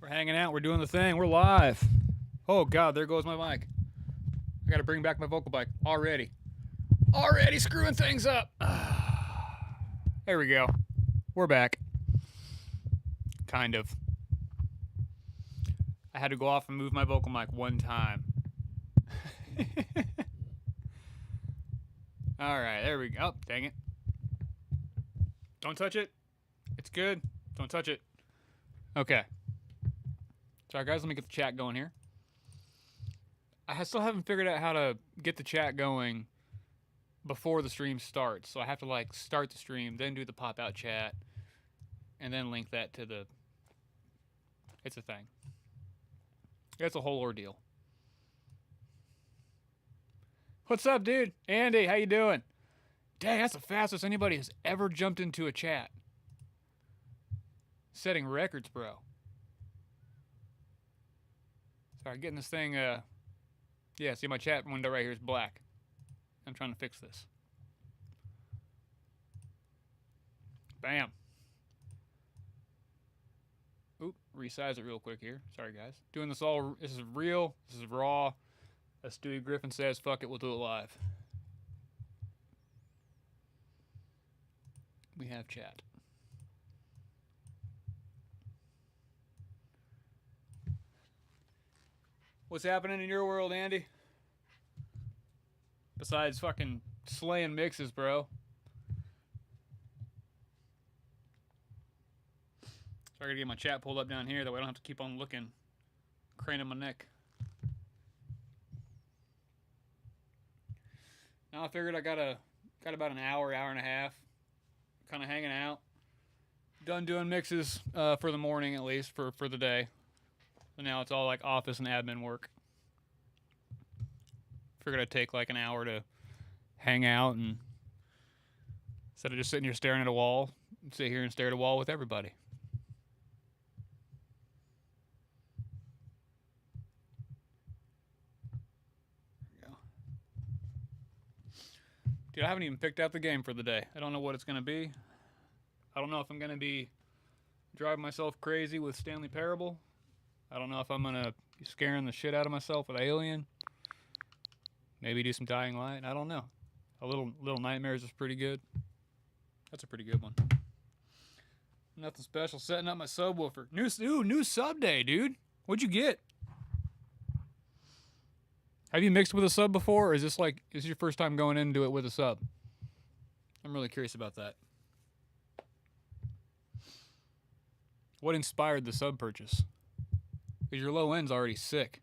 We're hanging out. We're doing the thing. We're live. Oh, God, there goes my mic. I got to bring back my vocal mic already. Already screwing things up. There we go. We're back. Kind of. I had to go off and move my vocal mic one time. All right, there we go. Oh, dang it. Don't touch it. It's good. Don't touch it. Okay. Sorry, guys. Let me get the chat going here. I still haven't figured out how to get the chat going before the stream starts. So I have to like start the stream, then do the pop-out chat, and then link that to the... It's a thing. It's a whole ordeal. What's up, dude? Andy, how you doing? Dang, that's the fastest anybody has ever jumped into a chat. Setting records, bro. Sorry, getting this thing, yeah, see my chat window right here is black. I'm trying to fix this. Bam. Oop, resize it real quick here. Sorry, guys. Doing this all, this is real, this is raw. As Stewie Griffin says, fuck it, we'll do it live. We have chat. What's happening in your world, Andy? Besides fucking slaying mixes, bro. So I gotta get my chat pulled up down here, that way I don't have to keep on looking, craning my neck. Now I figured I got about an hour and a half, kind of hanging out. Done doing mixes for the morning, at least for the day. So now it's all like office and admin work. Figured I'd take like an hour to hang out, and instead of just sitting here staring at a wall, sit here and stare at a wall with everybody. There we go. Dude, I haven't even picked out the game for the day. I don't know what it's going to be. I don't know if I'm going to be driving myself crazy with Stanley Parable. I don't know if I'm going to be scaring the shit out of myself with Alien. Maybe do some Dying Light. I don't know. A Little Nightmares is pretty good. That's a pretty good one. Nothing special. Setting up my subwoofer. New sub day, dude. What'd you get? Have you mixed with a sub before, or is this your first time going into it with a sub? I'm really curious about that. What inspired the sub purchase? Because your low end's already sick.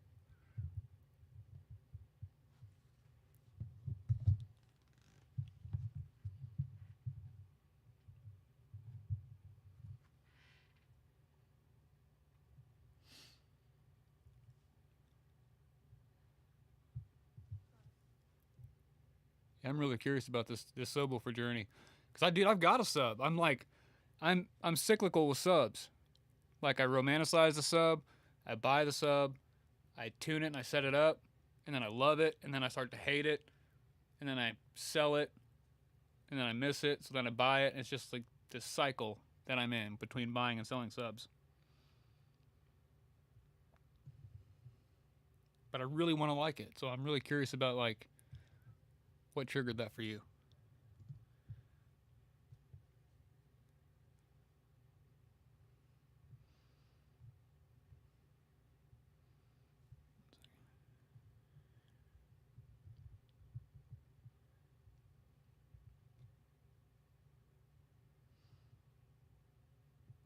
I'm really curious about this subwoofer journey, because I've got a sub. I'm cyclical with subs. Like, I romanticize the sub, I buy the sub, I tune it and I set it up, and then I love it, and then I start to hate it, and then I sell it, and then I miss it, so then I buy it, and it's just like this cycle that I'm in between buying and selling subs. But I really want to like it, so I'm really curious about like what triggered that for you.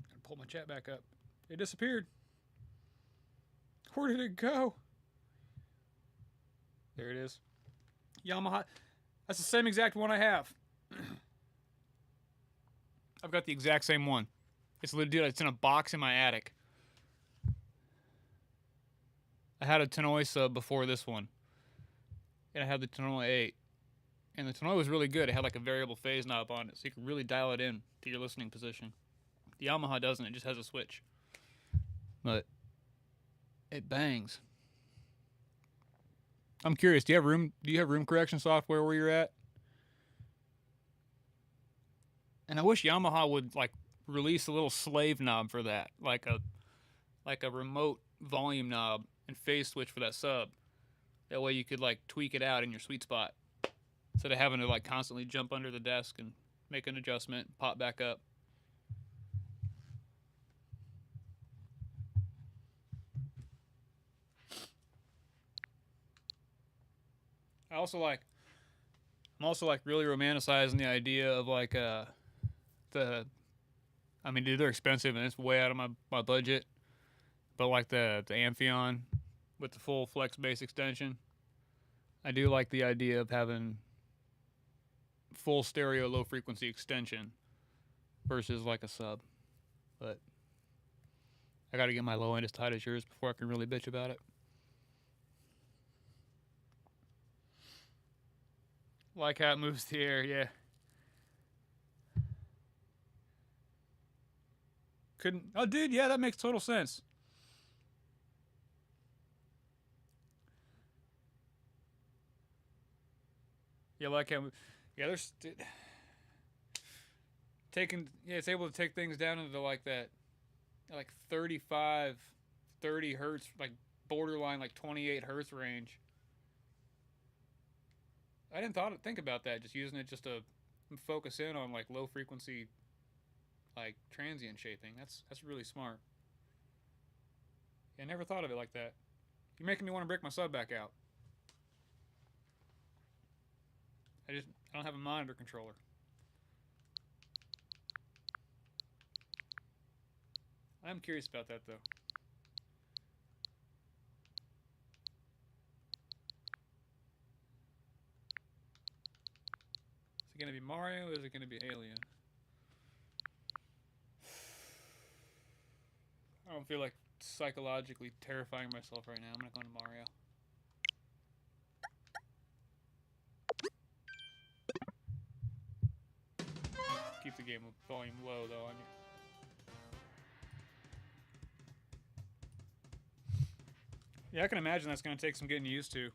Gotta pull my chat back up. It disappeared. Where did it go? There it is. Yamaha. That's the same exact one I have. I've got the exact same one. It's legit. It's in a box in my attic. I had a Tannoy sub before this one, and I had the Tannoy 8. And the Tannoy was really good. It had like a variable phase knob on it, so you could really dial it in to your listening position. The Yamaha doesn't. It just has a switch. But it bangs. I'm curious. Do you have room correction software where you're at? And I wish Yamaha would like release a little slave knob for that, like like a remote volume knob and phase switch for that sub. That way you could like tweak it out in your sweet spot instead of having to like constantly jump under the desk and make an adjustment, pop back up. I'm also like really romanticizing the idea of like the I mean, dude, they're expensive and it's way out of my budget. But like the Amphion with the full flex bass extension, I do like the idea of having full stereo low frequency extension versus like a sub. But I got to get my low end as tight as yours before I can really bitch about it. Like how it moves the air, yeah. Couldn't. Oh, dude, yeah, that makes total sense. Yeah, like how. Yeah, there's taking. Yeah, it's able to take things down into like that, like 35, 30 hertz, like borderline like 28 hertz range. I didn't think about that. Just using it just to focus in on like low frequency, like transient shaping. That's really smart. Yeah, I never thought of it like that. You're making me want to break my sub back out. I don't have a monitor controller. I'm curious about that though. Is it gonna be Mario or is it gonna be Alien? I don't feel like psychologically terrifying myself right now. I'm gonna go into Mario. Keep the game volume low though on you. Yeah, I can imagine that's gonna take some getting used to.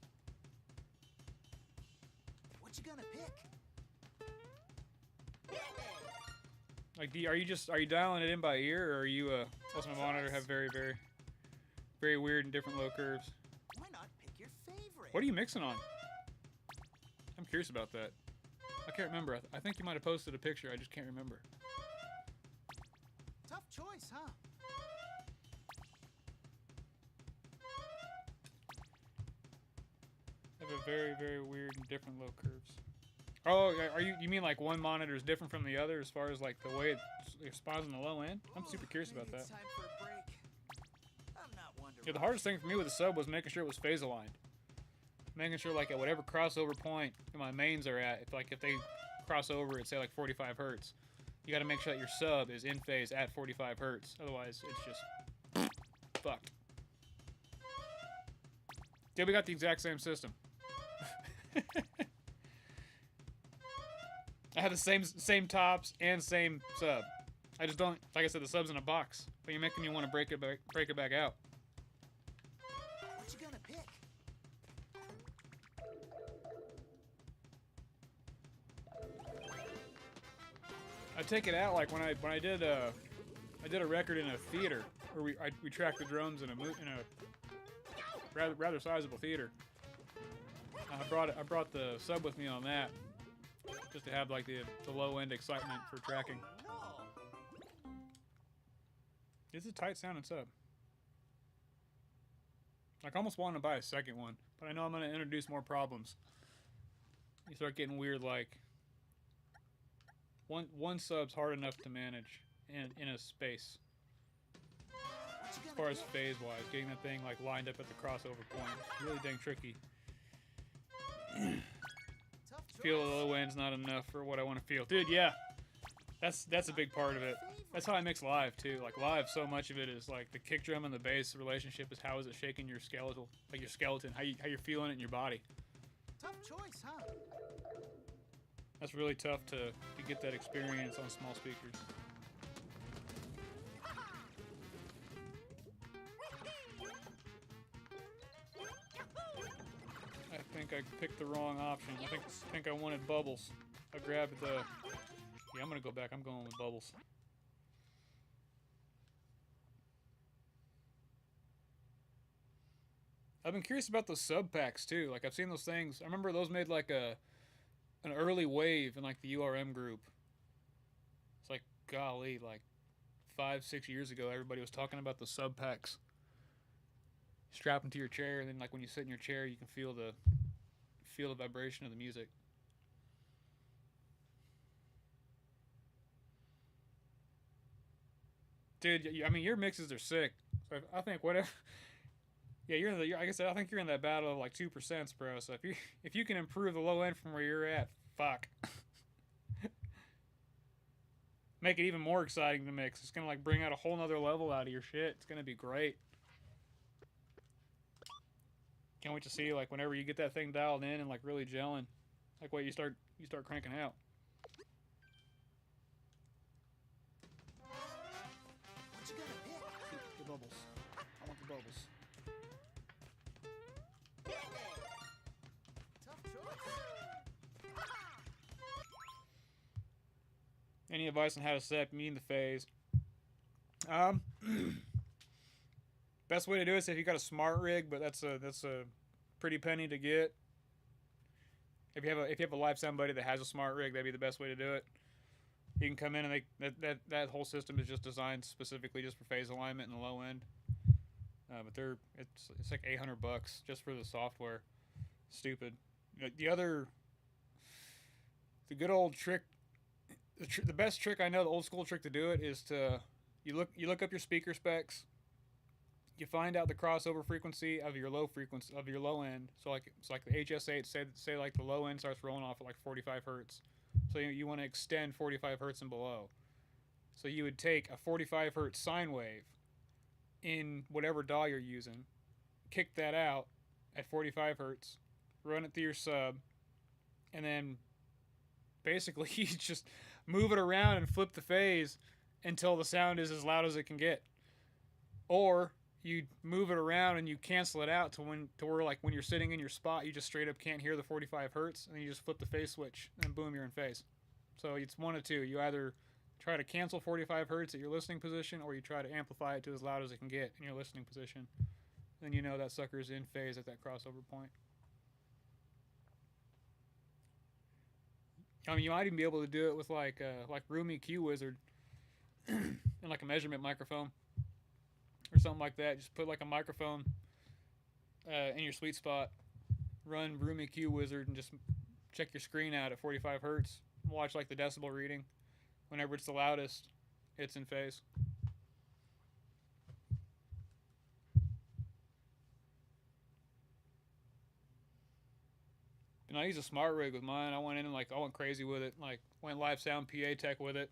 What you gonna pick? Like, are you dialing it in by ear, or are you does my monitor have very weird and different low curves? Why not pick your favorite? What are you mixing on? I'm curious about that. I can't remember. I think you might have posted a picture. I just can't remember. Tough choice, huh? I have a very weird and different low curves. Oh, you mean like one monitor is different from the other as far as like the way it responds on the low end? I'm super curious about that. It's time for a break. I'm not one to Yeah, the rush. hardest thing for me with the sub was making sure it was phase aligned. Making sure like at whatever crossover point my mains are at, if they cross over at say like 45 hertz, you got to make sure that your sub is in phase at 45 hertz. Otherwise, it's just fucked. Yeah, we got the exact same system. I have the same tops and same sub. I just don't, like I said, the sub's in a box. But you're making me want to break it back out. What you gonna pick? I take it out like when I did a record in a theater where we tracked the drums in a rather sizable theater. I brought the sub with me on that just to have like the low end excitement for tracking. No. It's a tight sounding sub. Like I almost wanted to buy a second one, but I know I'm gonna introduce more problems. You start getting weird like one sub's hard enough to manage in a space. As far as phase wise, getting that thing like lined up at the crossover point, it's really dang tricky. Tough Feel the choice. low end's not enough for what I want to feel, dude. Yeah, that's a big part of it. That's how I mix live too. Like live, so much of it is like the kick drum and the bass relationship is how is it shaking your skeletal, like your skeleton, how you're feeling it in your body. Tough choice, huh? That's really tough to get that experience on small speakers. I think I picked the wrong option. I think I wanted bubbles. I grabbed the. Yeah, I'm gonna go back. I'm going with bubbles. I've been curious about those sub packs too. Like I've seen those things. I remember those made like an early wave in like the URM group. It's like golly, like 5, 6 years ago, everybody was talking about the sub packs. Strap them to your chair, and then like when you sit in your chair, you can feel the vibration of the music. Dude, I mean your mixes are sick. So I think whatever. Yeah, you're in the. Like I said, I think you're in that battle of like 2%, bro. So if you can improve the low end from where you're at, fuck. Make it even more exciting to mix. It's gonna like bring out a whole nother level out of your shit. It's gonna be great. Can't wait to see like whenever you get that thing dialed in and like really gelling, like what you start cranking out. What you gonna pick? The bubbles. I want the bubbles. Tough choice. Any advice on how to set me in the phase? Um, best way to do it is if you got a smart rig, but that's a pretty penny to get. If you have a live sound buddy that has a smart rig, that'd be the best way to do it. You can come in and that whole system is just designed specifically just for phase alignment in the low end. But it's like $800 just for the software. Stupid. The good old trick, the best trick I know, the old school trick to do it is to you look up your speaker specs. You find out the crossover frequency of your low end. So like it's like the HS8 say like the low end starts rolling off at like 45 hertz. So you want to extend 45 hertz and below. So you would take a 45 hertz sine wave in whatever DAW you're using, kick that out at 45 hertz, run it through your sub, and then basically you just move it around and flip the phase until the sound is as loud as it can get. Or you move it around and you cancel it out to where like when you're sitting in your spot, you just straight up can't hear the 45 hertz, and then you just flip the phase switch, and boom, you're in phase. So it's one of two. You either try to cancel 45 hertz at your listening position, or you try to amplify it to as loud as it can get in your listening position. Then you know that sucker's in phase at that crossover point. I mean, you might even be able to do it with like Room EQ Wizard and like a measurement microphone or something like that. Just put like a microphone in your sweet spot, run Room EQ Wizard, and just check your screen out at 45 hertz. Watch like the decibel reading. Whenever it's the loudest, it's in phase. And I use a smart rig with mine. I went in and I went crazy with it. Like went live sound PA tech with it,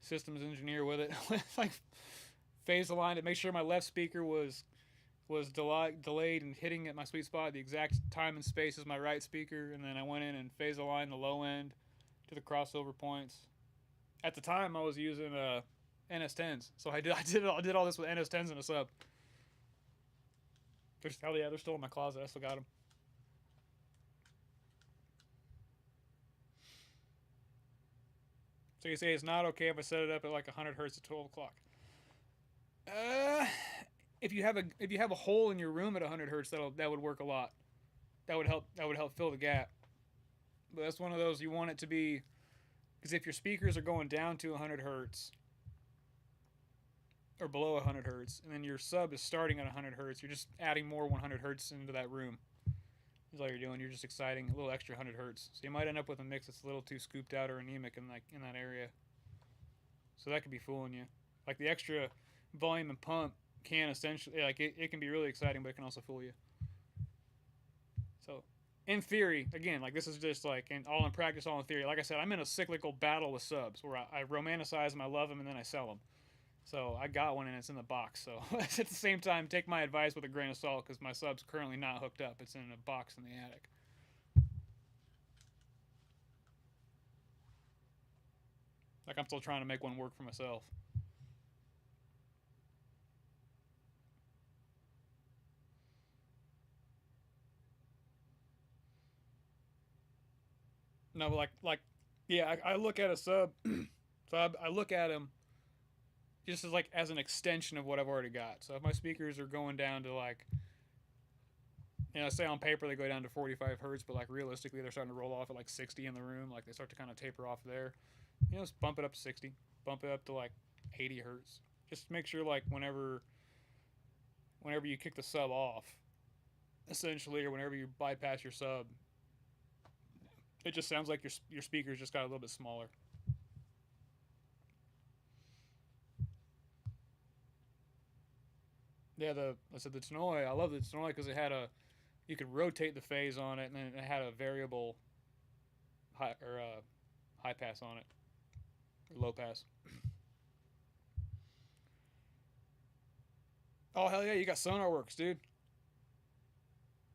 systems engineer with it. Like phase aligned it. Make sure my left speaker was delayed and hitting at my sweet spot the exact time and space as my right speaker. And then I went in and phase aligned the low end to the crossover points. At the time, I was using NS10s, so I did all this with NS10s in a sub. They're still in my closet. I still got them. So you say it's not okay if I set it up at like 100 hertz at 12 o'clock. If you have a hole in your room at 100 hertz, that would work a lot. That would help fill the gap. But that's one of those you want it to be, because if your speakers are going down to 100 hertz or below 100 hertz, and then your sub is starting at 100 hertz, you're just adding more 100 hertz into that room. That's all you're doing. You're just exciting a little extra 100 hertz. So you might end up with a mix that's a little too scooped out or anemic in that area. So that could be fooling you. Like the extra volume and pump can essentially, like it can be really exciting, but it can also fool you. So in theory, again, like this is just like all in practice, all in theory. Like I said, I'm in a cyclical battle with subs where I romanticize them, I love them, and then I sell them. So I got one and it's in the box. So at the same time, take my advice with a grain of salt, because my sub's currently not hooked up. It's in a box in the attic. Like I'm still trying to make one work for myself. No, like, yeah, I look at a sub, so I look at him just as an extension of what I've already got. So if my speakers are going down to like You know, say on paper they go down to 45 hertz, but like realistically they're starting to roll off at like 60 in the room. Like they start to kind of taper off there. You know, just bump it up to 60, bump it up to like 80 hertz. Just make sure like whenever you kick the sub off, essentially, or whenever you bypass your sub, it just sounds like your speakers just got a little bit smaller. Yeah, I said the Tannoy. I love the Tannoy because it had you could rotate the phase on it, and then it had a variable high pass on it, or low pass. Oh hell yeah, you got Sonar Works, dude.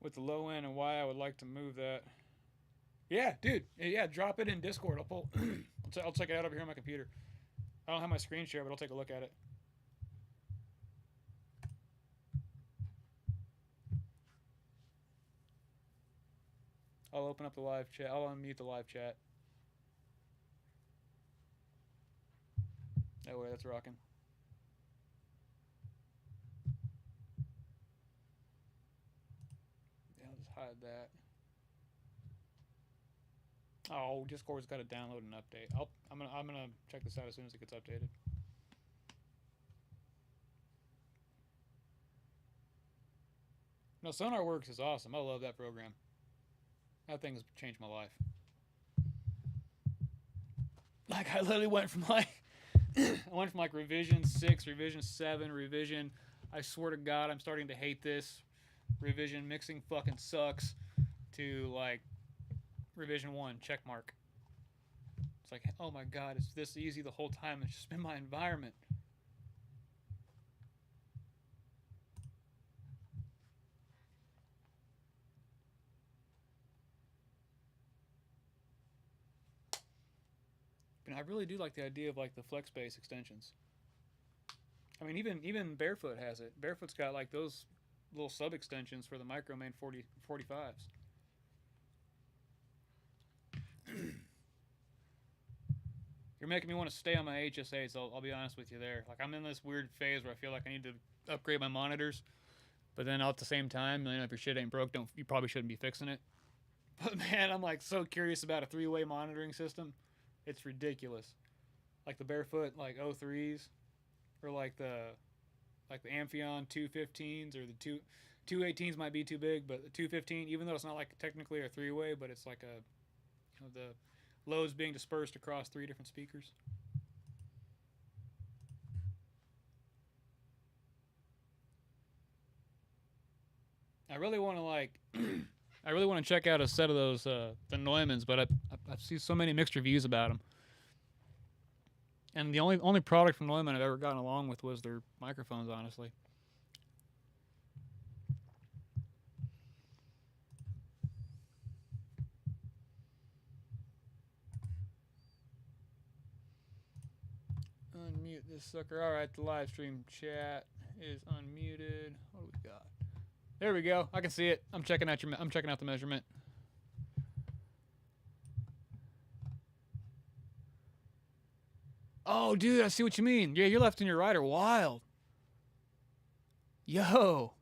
With the low end and why I would like to move that. Yeah, dude. Yeah, drop it in Discord. I'll pull. I'll check it out over here on my computer. I don't have my screen share, but I'll take a look at it. I'll open up the live chat. I'll unmute the live chat. That way, that's rocking. Yeah, I'll just hide that. Oh, Discord's got to download an update. I'm gonna check this out as soon as it gets updated. No, SonarWorks is awesome. I love that program. That thing has changed my life. Like I literally went from like revision 6, revision 7, revision. I swear to God, I'm starting to hate this. Revision mixing fucking sucks. To like revision 1, check mark. It's like, oh my God, it's this easy the whole time. It's just been my environment. And I really do like the idea of like the flex bass extensions. I mean, even Barefoot has it. Barefoot's got like those little sub extensions for the micro main 45s. You're making me want to stay on my HSAs. I'll be honest with you there. Like I'm in this weird phase where I feel like I need to upgrade my monitors, but then at the same time, you know, if your shit ain't broke, you probably shouldn't be fixing it. But man, I'm like so curious about a 3-way monitoring system. It's ridiculous. Like the Barefoot like 03s, or like the Amphion 215s, or the 218s might be too big, but the 215, even though it's not like technically a 3-way, but it's like a, you know, the loads being dispersed across 3 different speakers. I really want to like I really want to check out a set of those the Neumanns, but I've seen so many mixed reviews about them. And the only product from Neumann I've ever gotten along with was their microphones, honestly. Unmute this sucker. All right, the live stream chat is unmuted. What do we got? There we go. I can see it. I'm checking out the measurement. Oh, dude, I see what you mean. Yeah, your left and your right are wild. Yo.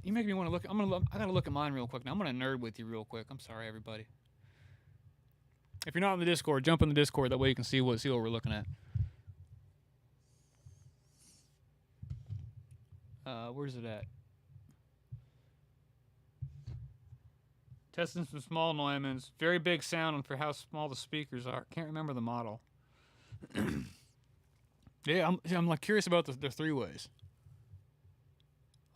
You make me want to look. I gotta look at mine real quick now. I'm gonna nerd with you real quick. I'm sorry, everybody. If you're not in the Discord, jump in the Discord. That way you can see what we're looking at. Where's it at? Testing some small Neumanns. Very big sound for how small the speakers are. Can't remember the model. Yeah, I'm like curious about the 3-ways.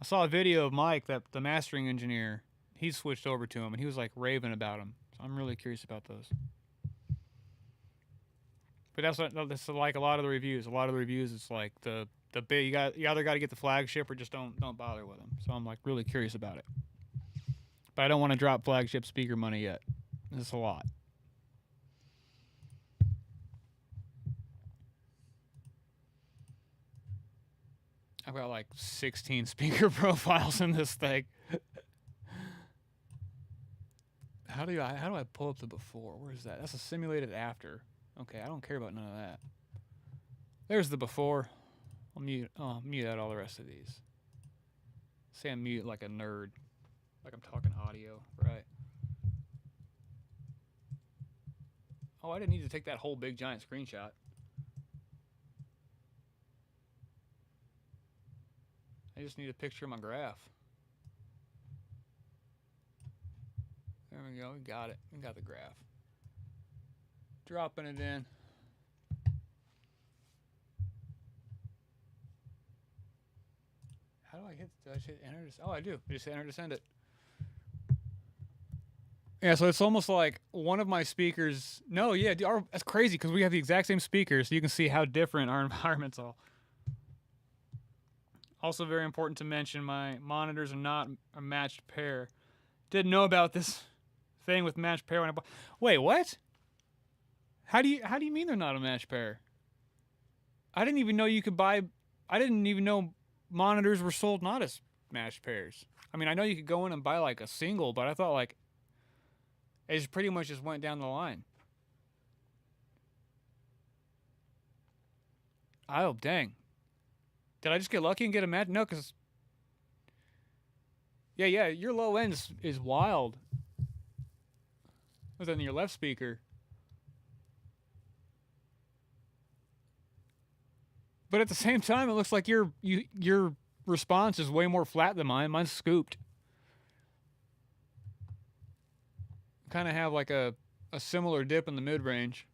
I saw a video of Mike, the mastering engineer. He switched over to him, and he was like raving about him. So I'm really curious about those. But that's like a lot of the reviews. A lot of the reviews, it's like the big. You either got to get the flagship or just don't bother with them. So I'm like really curious about it. But I don't want to drop flagship speaker money yet. It's a lot. I've got like 16 speaker profiles in this thing. How do I pull up the before? Where's that? That's a simulated after. Okay, I don't care about none of that. There's the before. I'll mute out all the rest of these. Say I'm mute like a nerd. Like I'm talking audio, right? Oh, I didn't need to take that whole big giant screenshot. I just need a picture of my graph. There we go. We got it. We got the graph. Dropping it in. How do I hit? Do I just hit enter? Oh, I do. I just hit enter to send it. Yeah, so it's almost like one of my speakers. No, yeah, that's crazy because we have the exact same speakers, so you can see how different our environments are. Also, very important to mention, my monitors are not a matched pair. Didn't know about this thing with matched pair when I bought. Wait, what? How do you mean they're not a matched pair? I didn't even know you could buy. I didn't even know monitors were sold not as matched pairs. I mean, I know you could go in and buy like a single, but I thought like it just pretty much just went down the line. Oh, dang. Did I just get lucky and get a match? No, because... Yeah, your low end is wild. Other than your left speaker. But at the same time, it looks like your response is way more flat than mine. Mine's scooped. Kind of have like a similar dip in the mid-range.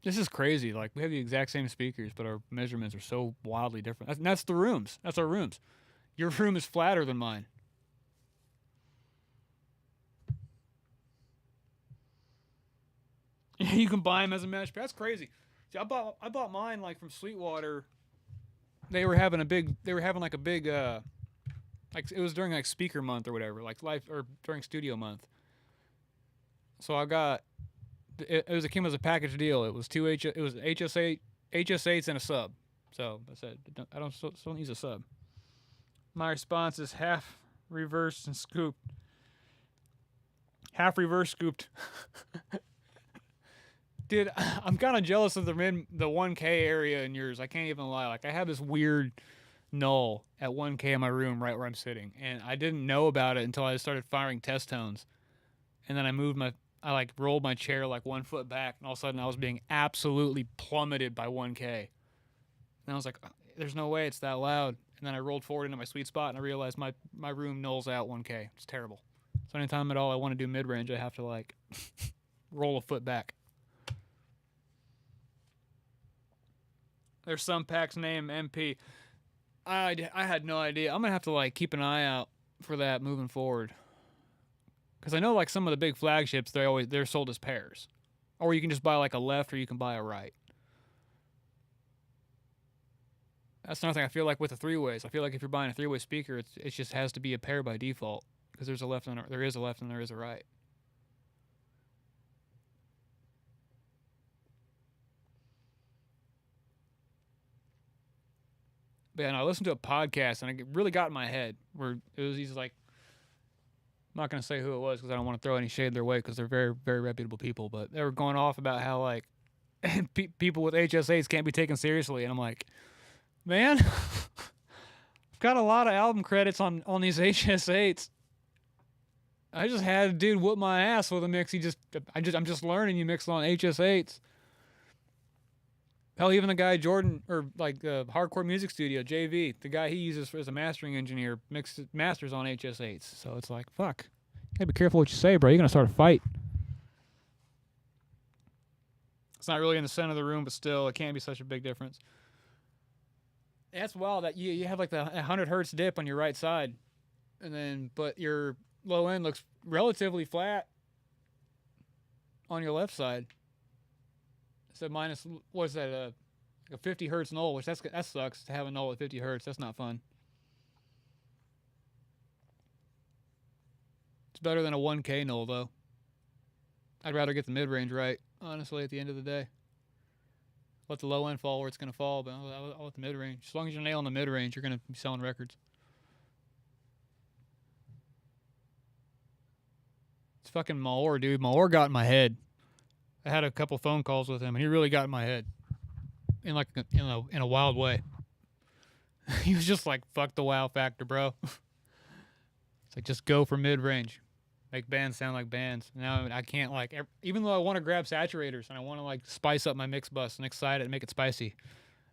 This is crazy. Like, we have the exact same speakers, but our measurements are so wildly different. That's the rooms. That's our rooms. Your room is flatter than mine. You can buy them as a match pair. That's crazy. See, I bought mine like from Sweetwater. They were having like a big like it was during like speaker month or whatever, like live or during studio month. So I got it came as a package deal. It was HS8s and a sub. So I said I don't still don't use a sub. My response is half reversed and scooped. Half reverse scooped. Dude, I'm kind of jealous of the 1K area in yours. I can't even lie. Like, I have this weird null at 1K in my room right where I'm sitting, and I didn't know about it until I started firing test tones. And then I like rolled my chair like 1 foot back, and all of a sudden I was being absolutely plummeted by 1K. And I was like, there's no way it's that loud. And then I rolled forward into my sweet spot, and I realized my room nulls out 1K. It's terrible. So anytime at all I want to do mid-range, I have to like roll a foot back. There's some packs named MP. I had no idea. I'm gonna have to like keep an eye out for that moving forward. Cause I know like some of the big flagships they're sold as pairs, or you can just buy like a left or you can buy a right. That's another thing I feel like with the 3-ways. I feel like if you're buying a 3-way speaker, it just has to be a pair by default because there is a left and there is a right. But yeah, and I listened to a podcast and it really got in my head where he's like, I'm not going to say who it was because I don't want to throw any shade their way because they're very, very reputable people, but they were going off about how like people with HS8s can't be taken seriously. And I'm like, man, I've got a lot of album credits on these HS8s. I just had a dude whoop my ass with a mix. I'm just learning you mix on HS8s. Hell, even the guy Jordan, or like Hardcore Music Studio, JV, the guy he uses as a mastering engineer, masters on HS8s. So it's like, fuck. You gotta be careful what you say, bro. You're gonna start a fight. It's not really in the center of the room, but still, it can't be such a big difference. That's wild that you have like the 100 hertz dip on your right side, but your low end looks relatively flat on your left side. So minus, what's that, like a 50 hertz null, which that sucks to have a null at 50 hertz. That's not fun. It's better than a 1K null, though. I'd rather get the mid-range right, honestly, at the end of the day. Let the low end fall where it's going to fall, but I'll let the mid-range. As long as you're nailing the mid-range, you're going to be selling records. It's fucking Maor, dude. Maor got in my head. I had a couple phone calls with him, and he really got in my head. in a wild way. He was just like, fuck the wow factor, bro. It's like, just go for mid-range. Make bands sound like bands. Now I can't, like, even though I want to grab saturators and I want to, like, spice up my mix bus and excite it and make it spicy,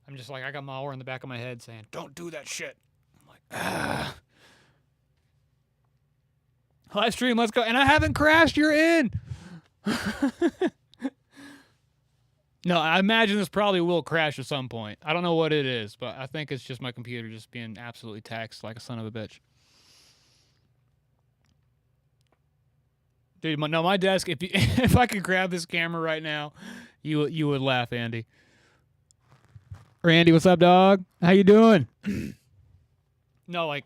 I'm just like, I got malware in the back of my head saying, don't do that shit. I'm like, ah. Live stream, let's go. And I haven't crashed, you're in. No, I imagine this probably will crash at some point. I don't know what it is, but I think it's just my computer just being absolutely taxed like a son of a bitch. Dude, my desk, if I could grab this camera right now, you would laugh, Andy. Randy, what's up, dog? How you doing? No, like,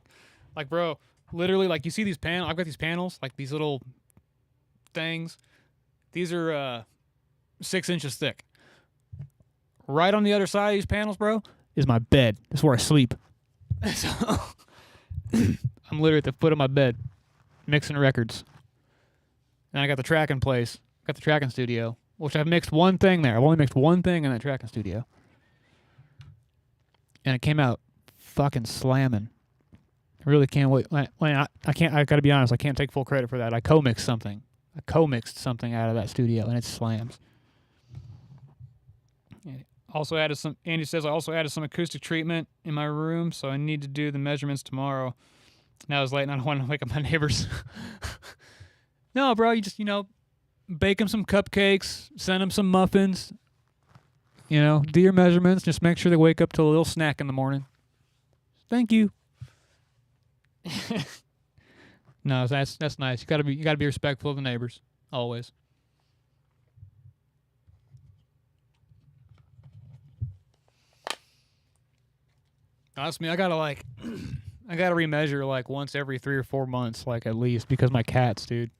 bro, literally, like, you see these panels? I've got these panels, like these little things. These are 6 inches thick. Right on the other side of these panels, bro, is my bed. That's where I sleep. So I'm literally at the foot of my bed, mixing records. And I got the tracking place, got the tracking studio, which I've mixed one thing there. I've only mixed one thing in that tracking studio. And it came out fucking slamming. I really can't wait. I can't. I gotta be honest. I can't take full credit for that. I co-mixed something. I co-mixed something out of that studio, and it slams. Also added some. Andy says I also added some acoustic treatment in my room, so I need to do the measurements tomorrow. Now it's late, and I don't want to wake up my neighbors. No, bro. You just bake them some cupcakes, send them some muffins. Do your measurements. Just make sure they wake up to a little snack in the morning. Thank you. No, that's nice. You gotta be respectful of the neighbors always. Honestly, I gotta remeasure like once every 3 or 4 months, like at least, because my cats, dude.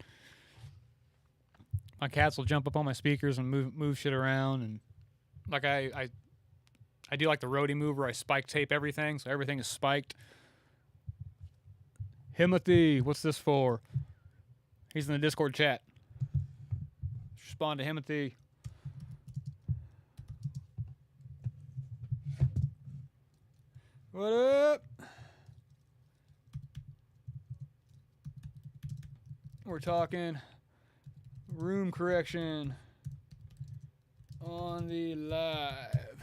My cats will jump up on my speakers and move shit around, and like I do like the roadie move where I spike tape everything, so everything is spiked. Himothy, what's this for? He's in the Discord chat. Respond to Himothy. What up? We're talking room correction on the live.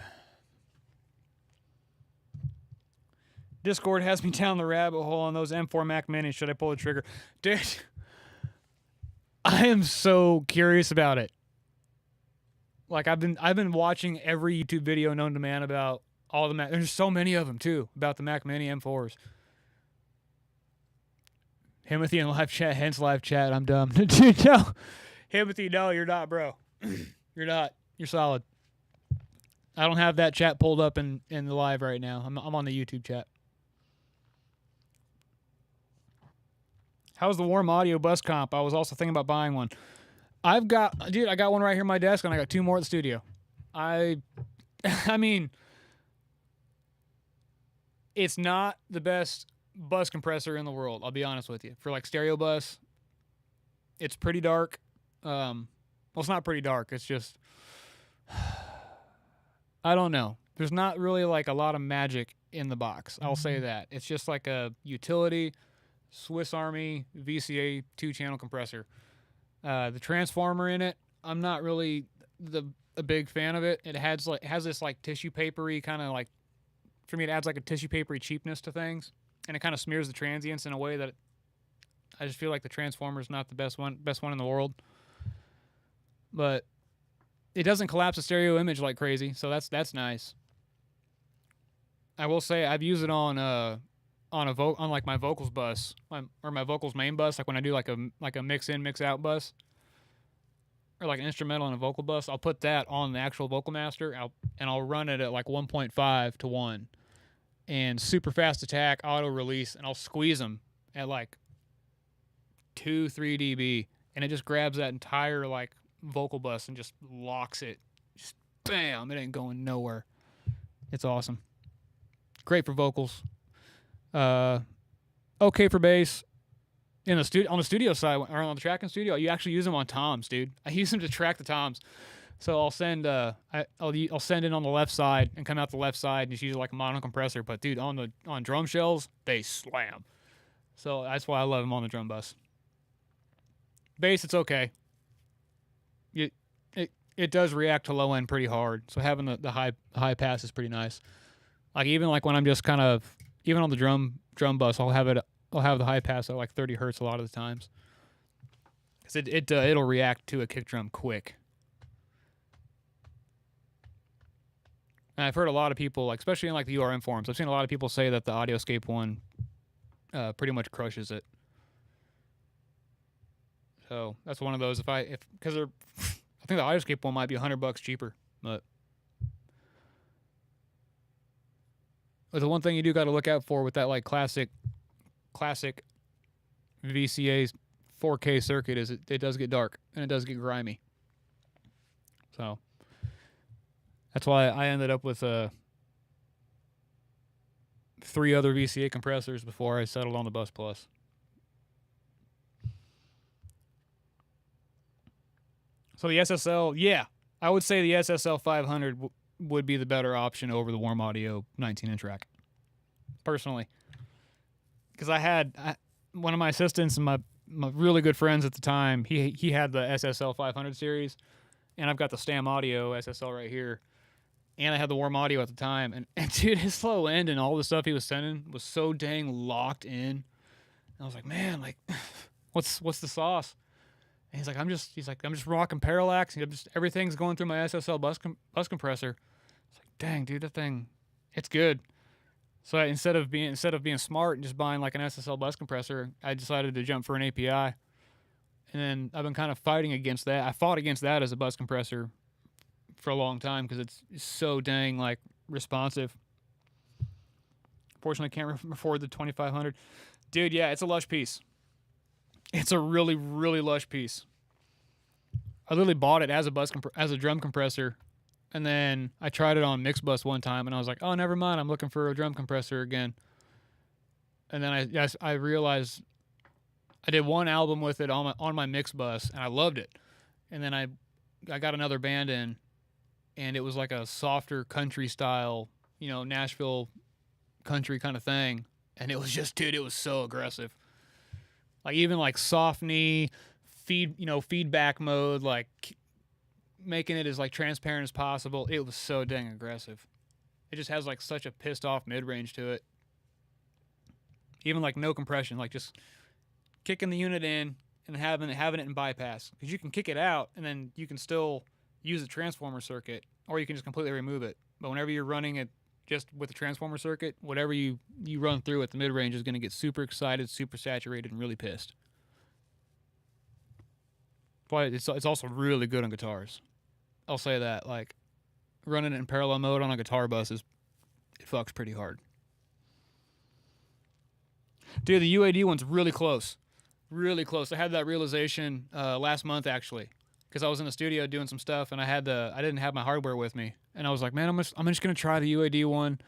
Discord has me down the rabbit hole on those M4 Mac Minis. Should I pull the trigger? Dude, I am so curious about it. Like, I've been watching every YouTube video known to man about all the Mac. There's so many of them too about the Mac Mini M4s. Himothy in live chat, hence live chat. I'm dumb. Dude, no. Himothy, no, you're not, bro. You're not. You're solid. I don't have that chat pulled up in the live right now. I'm on the YouTube chat. How's the Warm Audio bus comp? I was also thinking about buying one. I got one right here in my desk, and I got 2 more at the studio. I mean, it's not the best bus compressor in the world, I'll be honest with you. For like stereo bus, it's pretty dark. Well, it's not pretty dark. It's just, I don't know. There's not really like a lot of magic in the box. I'll say that. It's just like a utility Swiss Army VCA 2-channel compressor. The transformer in it, I'm not really a big fan of it. It has this like tissue papery kind of like, for me it adds like a tissue papery cheapness to things, and it kind of smears the transients in a way that I just feel like the transformer is not the best one in the world. But it doesn't collapse the stereo image like crazy, so that's nice. I will say I've used it on like my vocals bus, or my vocals main bus, like when I do like a mix in mix out bus, or like an instrumental and a vocal bus. I'll put that on the actual vocal master, and I'll run it at like 1.5 to 1, and super fast attack, auto release, and I'll squeeze them at like 2-3 dB, and it just grabs that entire like vocal bus and just locks it. Just bam, it ain't going nowhere. It's awesome. Great for vocals. Okay for bass. On the studio side, or on the tracking studio, you actually use them on toms, dude. I use them to track the toms. So I'll send I'll send in on the left side and come out the left side, and it's usually like a mono compressor. But dude, on drum shells, they slam. So that's why I love them on the drum bus. Bass, it's okay. It does react to low end pretty hard. So having the high pass is pretty nice. Like even like when I'm just kind of even on the drum bus, I'll have the high pass at like 30 hertz a lot of the times. Cause it'll react to a kick drum quick. And I've heard a lot of people, like especially in like the URM forums, I've seen a lot of people say that the Audioscape one pretty much crushes it. So that's one of those. Because they're, I think the Audioscape one might be $100 cheaper, but the one thing you do got to look out for with that like classic VCA 4K circuit is it does get dark and it does get grimy. So that's why I ended up with 3 other VCA compressors before I settled on the Bus Plus. So the SSL, yeah, I would say the SSL 500 would be the better option over the Warm Audio 19-inch rack, personally. Because I had one of my assistants and my really good friends at the time, he had the SSL 500 series, and I've got the Stam Audio SSL right here, and I had the Warm Audio at the time, and dude, his low end and all the stuff he was sending was so dang locked in. And I was like, man, like, what's the sauce? And he's like, I'm just rocking parallax. Everything's going through my SSL bus compressor. It's like, dang, dude, that thing, it's good. So instead of being smart and just buying like an SSL bus compressor, I decided to jump for an API. And then I've been kind of fighting against that. I fought against that as a bus compressor for a long time because it's so dang like responsive. Fortunately, I can't afford the 2500. Dude, yeah, it's a lush piece. It's a really, really lush piece. I literally bought it as a drum compressor, and then I tried it on Mixbus one time, and I was like, oh, never mind, I'm looking for a drum compressor again. And then I realized I did one album with it on my Mixbus, and I loved it. And then I got another band in, and it was like a softer country style, Nashville country kind of thing, and it was just, dude, it was so aggressive. Like even like soft knee, feedback mode, like making it as like transparent as possible. It was so dang aggressive. It just has like such a pissed off mid range to it. Even like no compression, like just kicking the unit in and having it in bypass, because you can kick it out and then you can still use the transformer circuit, or you can just completely remove it. But whenever you're running it just with the transformer circuit, whatever you run through at the mid range is going to get super excited, super saturated, and really pissed. But it's also really good on guitars. I'll say that. Like running it in parallel mode on a guitar bus it fucks pretty hard. Dude, the UAD one's really close. Really close. I had that realization last month actually, because I was in the studio doing some stuff and I didn't have my hardware with me, and I was like, man, I'm just gonna try the UAD one,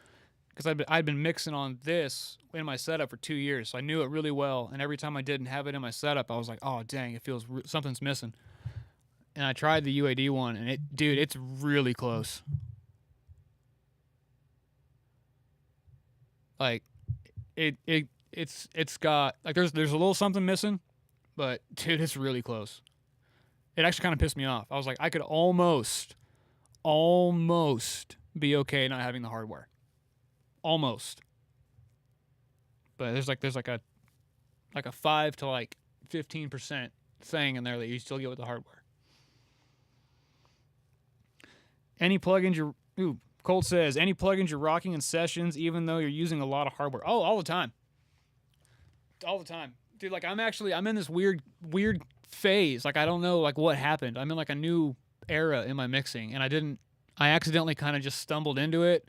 because I'd been mixing on this in my setup for 2 years, so I knew it really well. And every time I didn't have it in my setup, I was like, oh dang, it feels something's missing. And I tried the UAD one, and it's really close. Like it's got like there's a little something missing, but dude, it's really close. It actually kind of pissed me off. I was like, I could almost be okay not having the hardware. Almost. But there's like a 5 to like 15% thing in there that you still get with the hardware. Any plugins Colt says, any plugins you're rocking in sessions even though you're using a lot of hardware? Oh, all the time. All the time. Dude, like I'm in this weird phase. Like I don't know like what happened. I'm in like a new era in my mixing, and I accidentally kind of just stumbled into it,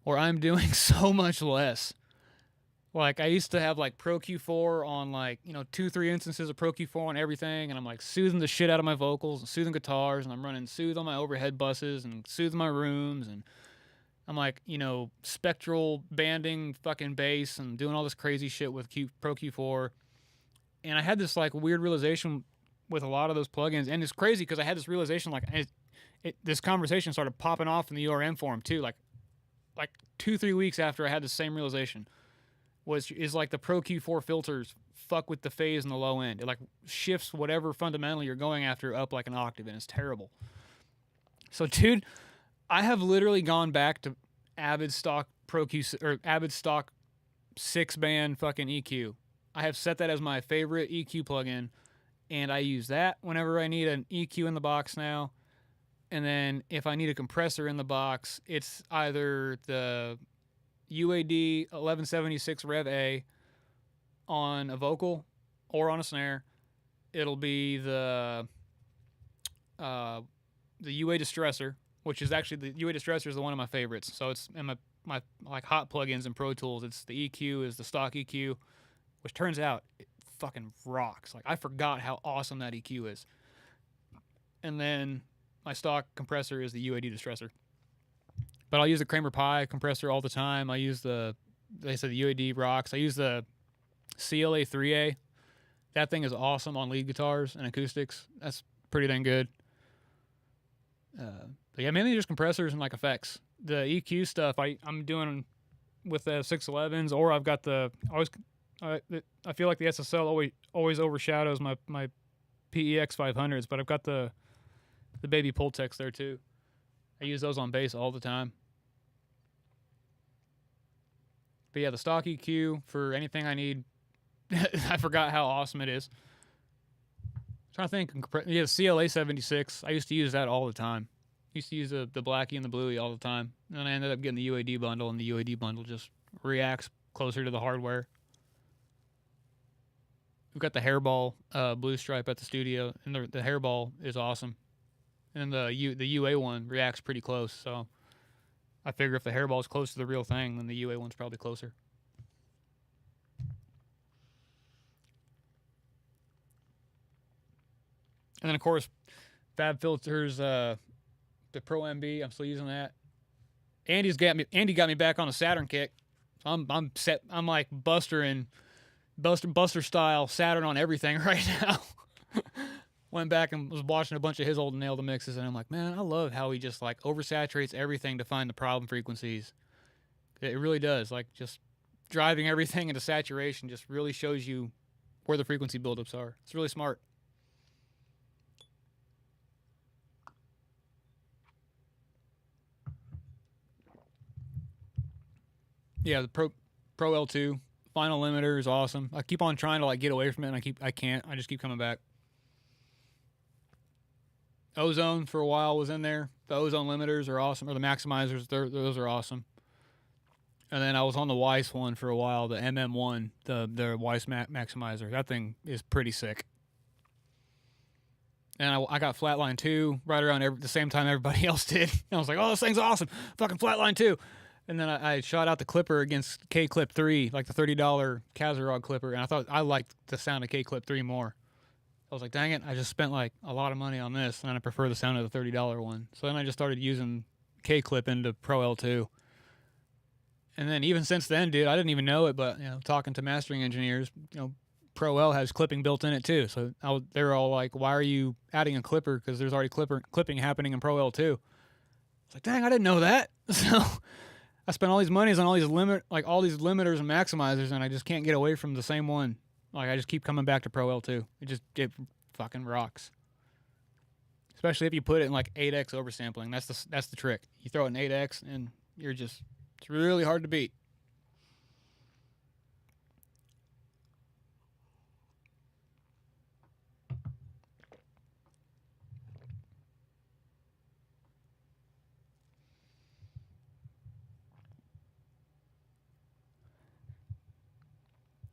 or I'm doing so much less. Like I used to have like Pro Q4 on like, 2-3 instances of Pro Q4 on everything, and I'm like soothing the shit out of my vocals and soothing guitars, and I'm running Soothe on my overhead buses and Soothe my rooms, and I'm like, spectral banding fucking bass and doing all this crazy shit with Pro Q4. And I had this like weird realization with a lot of those plugins, and it's crazy because I had this realization like this conversation started popping off in the URM forum too, like 2-3 weeks after I had the same realization. Is like the Pro Q4 filters fuck with the phase and the low end. It like shifts whatever fundamental you're going after up like an octave, and it's terrible. So, dude, I have literally gone back to Avid stock Pro Q or Avid stock 6-band fucking EQ. I have set that as my favorite EQ plugin, and I use that whenever I need an EQ in the box now. And then if I need a compressor in the box, it's either the UAD 1176 Rev A on a vocal or on a snare. It'll be the UA Distressor, which is actually the UA Distressor is one of my favorites. So it's in my like hot plugins in Pro Tools. It's the EQ is the stock EQ, which turns out it fucking rocks. Like I forgot how awesome that EQ is. And then my stock compressor is the UAD Distressor. But I'll use the Kramer Pi compressor all the time. I use they said the UAD rocks. I use the CLA 3A. That thing is awesome on lead guitars and acoustics. That's pretty dang good. But yeah, mainly just compressors and like effects. The EQ stuff I'm doing with the 611s, or I've got I feel like the SSL always overshadows my PEX 500s, but I've got the baby Pultex there too. I use those on bass all the time. But yeah, the stock EQ for anything I need. I forgot how awesome it is. I'm trying to think. Yeah, the CLA 76. I used to use that all the time. Used to use the Blackie and the Bluey all the time. And then I ended up getting the UAD bundle, and the UAD bundle just reacts closer to the hardware. We've got the Hairball blue stripe at the studio, and the Hairball is awesome. And the UA one reacts pretty close, so I figure if the Hairball is close to the real thing, then the UA one's probably closer. And then of course, Fab Filters, the Pro MB. I'm still using that. Andy got me back on a Saturn kick. So I'm set. I'm like Buster style Saturn on everything right now. Went back and was watching a bunch of his old nail to mixes, and I'm like, man, I love how he just like oversaturates everything to find the problem frequencies. It really does. Like just driving everything into saturation just really shows you where the frequency buildups are. It's really smart. Yeah, the Pro L2 final limiter is awesome. I keep on trying to like get away from it, and I can't. I just keep coming back. Ozone for a while was in there. The Ozone limiters are awesome, or the maximizers. Those are awesome. And then I was on the Weiss one for a while, the MM1, the Weiss maximizer. That thing is pretty sick. And I got Flatline 2 right around the same time everybody else did. And I was like, oh, this thing's awesome. Fucking Flatline 2. And then I shot out the clipper against K-Clip 3, like the $30 Kazarog clipper, and I thought I liked the sound of K-Clip 3 more. I was like, dang it, I just spent like a lot of money on this, and I prefer the sound of the $30 one. So then I just started using K-Clip into Pro L2. And then even since then, dude, I didn't even know it, but talking to mastering engineers, Pro L has clipping built in it too. So they were all like, why are you adding a clipper? Because there's already clipping happening in Pro L2. I was like, dang, I didn't know that. So I spent all these monies on all these limiters and maximizers, and I just can't get away from the same one. Like I just keep coming back to Pro L2. It fucking rocks. Especially if you put it in like 8x oversampling. That's the trick. You throw it in 8x and it's really hard to beat.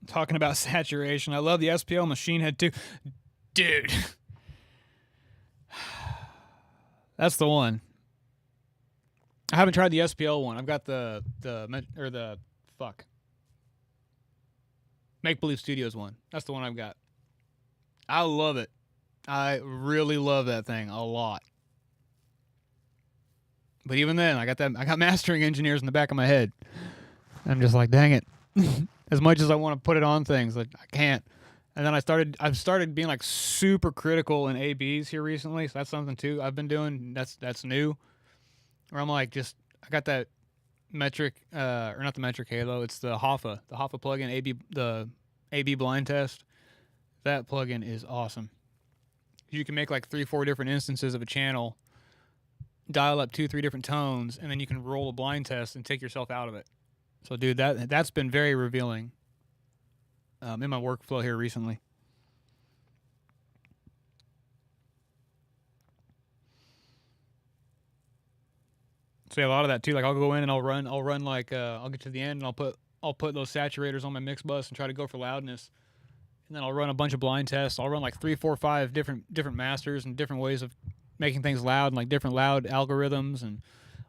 Talking about saturation. I love the SPL Machine Head too. Dude. That's the one. I haven't tried the SPL one. I've got the Make Believe Studios one. That's the one I've got. I love it. I really love that thing a lot. But even then, I got mastering engineers in the back of my head. I'm just like, dang it. As much as I want to put it on things, like I can't. And then I've started being like super critical in ABs here recently. So that's something too I've been doing. That's new. Where I'm like, I got that metric, or not the metric halo. It's the Hoffa plugin, the AB blind test. That plugin is awesome. You can make like 3-4 different instances of a channel, dial up 2-3 different tones, and then you can roll a blind test and take yourself out of it. So, dude, that's been very revealing in my workflow here recently. So yeah, a lot of that too. Like I'll go in and I'll run like I'll get to the end and I'll put those saturators on my mix bus and try to go for loudness. And then I'll run a bunch of blind tests. I'll run like 3, 4, 5 different masters and different ways of making things loud, and like different loud algorithms and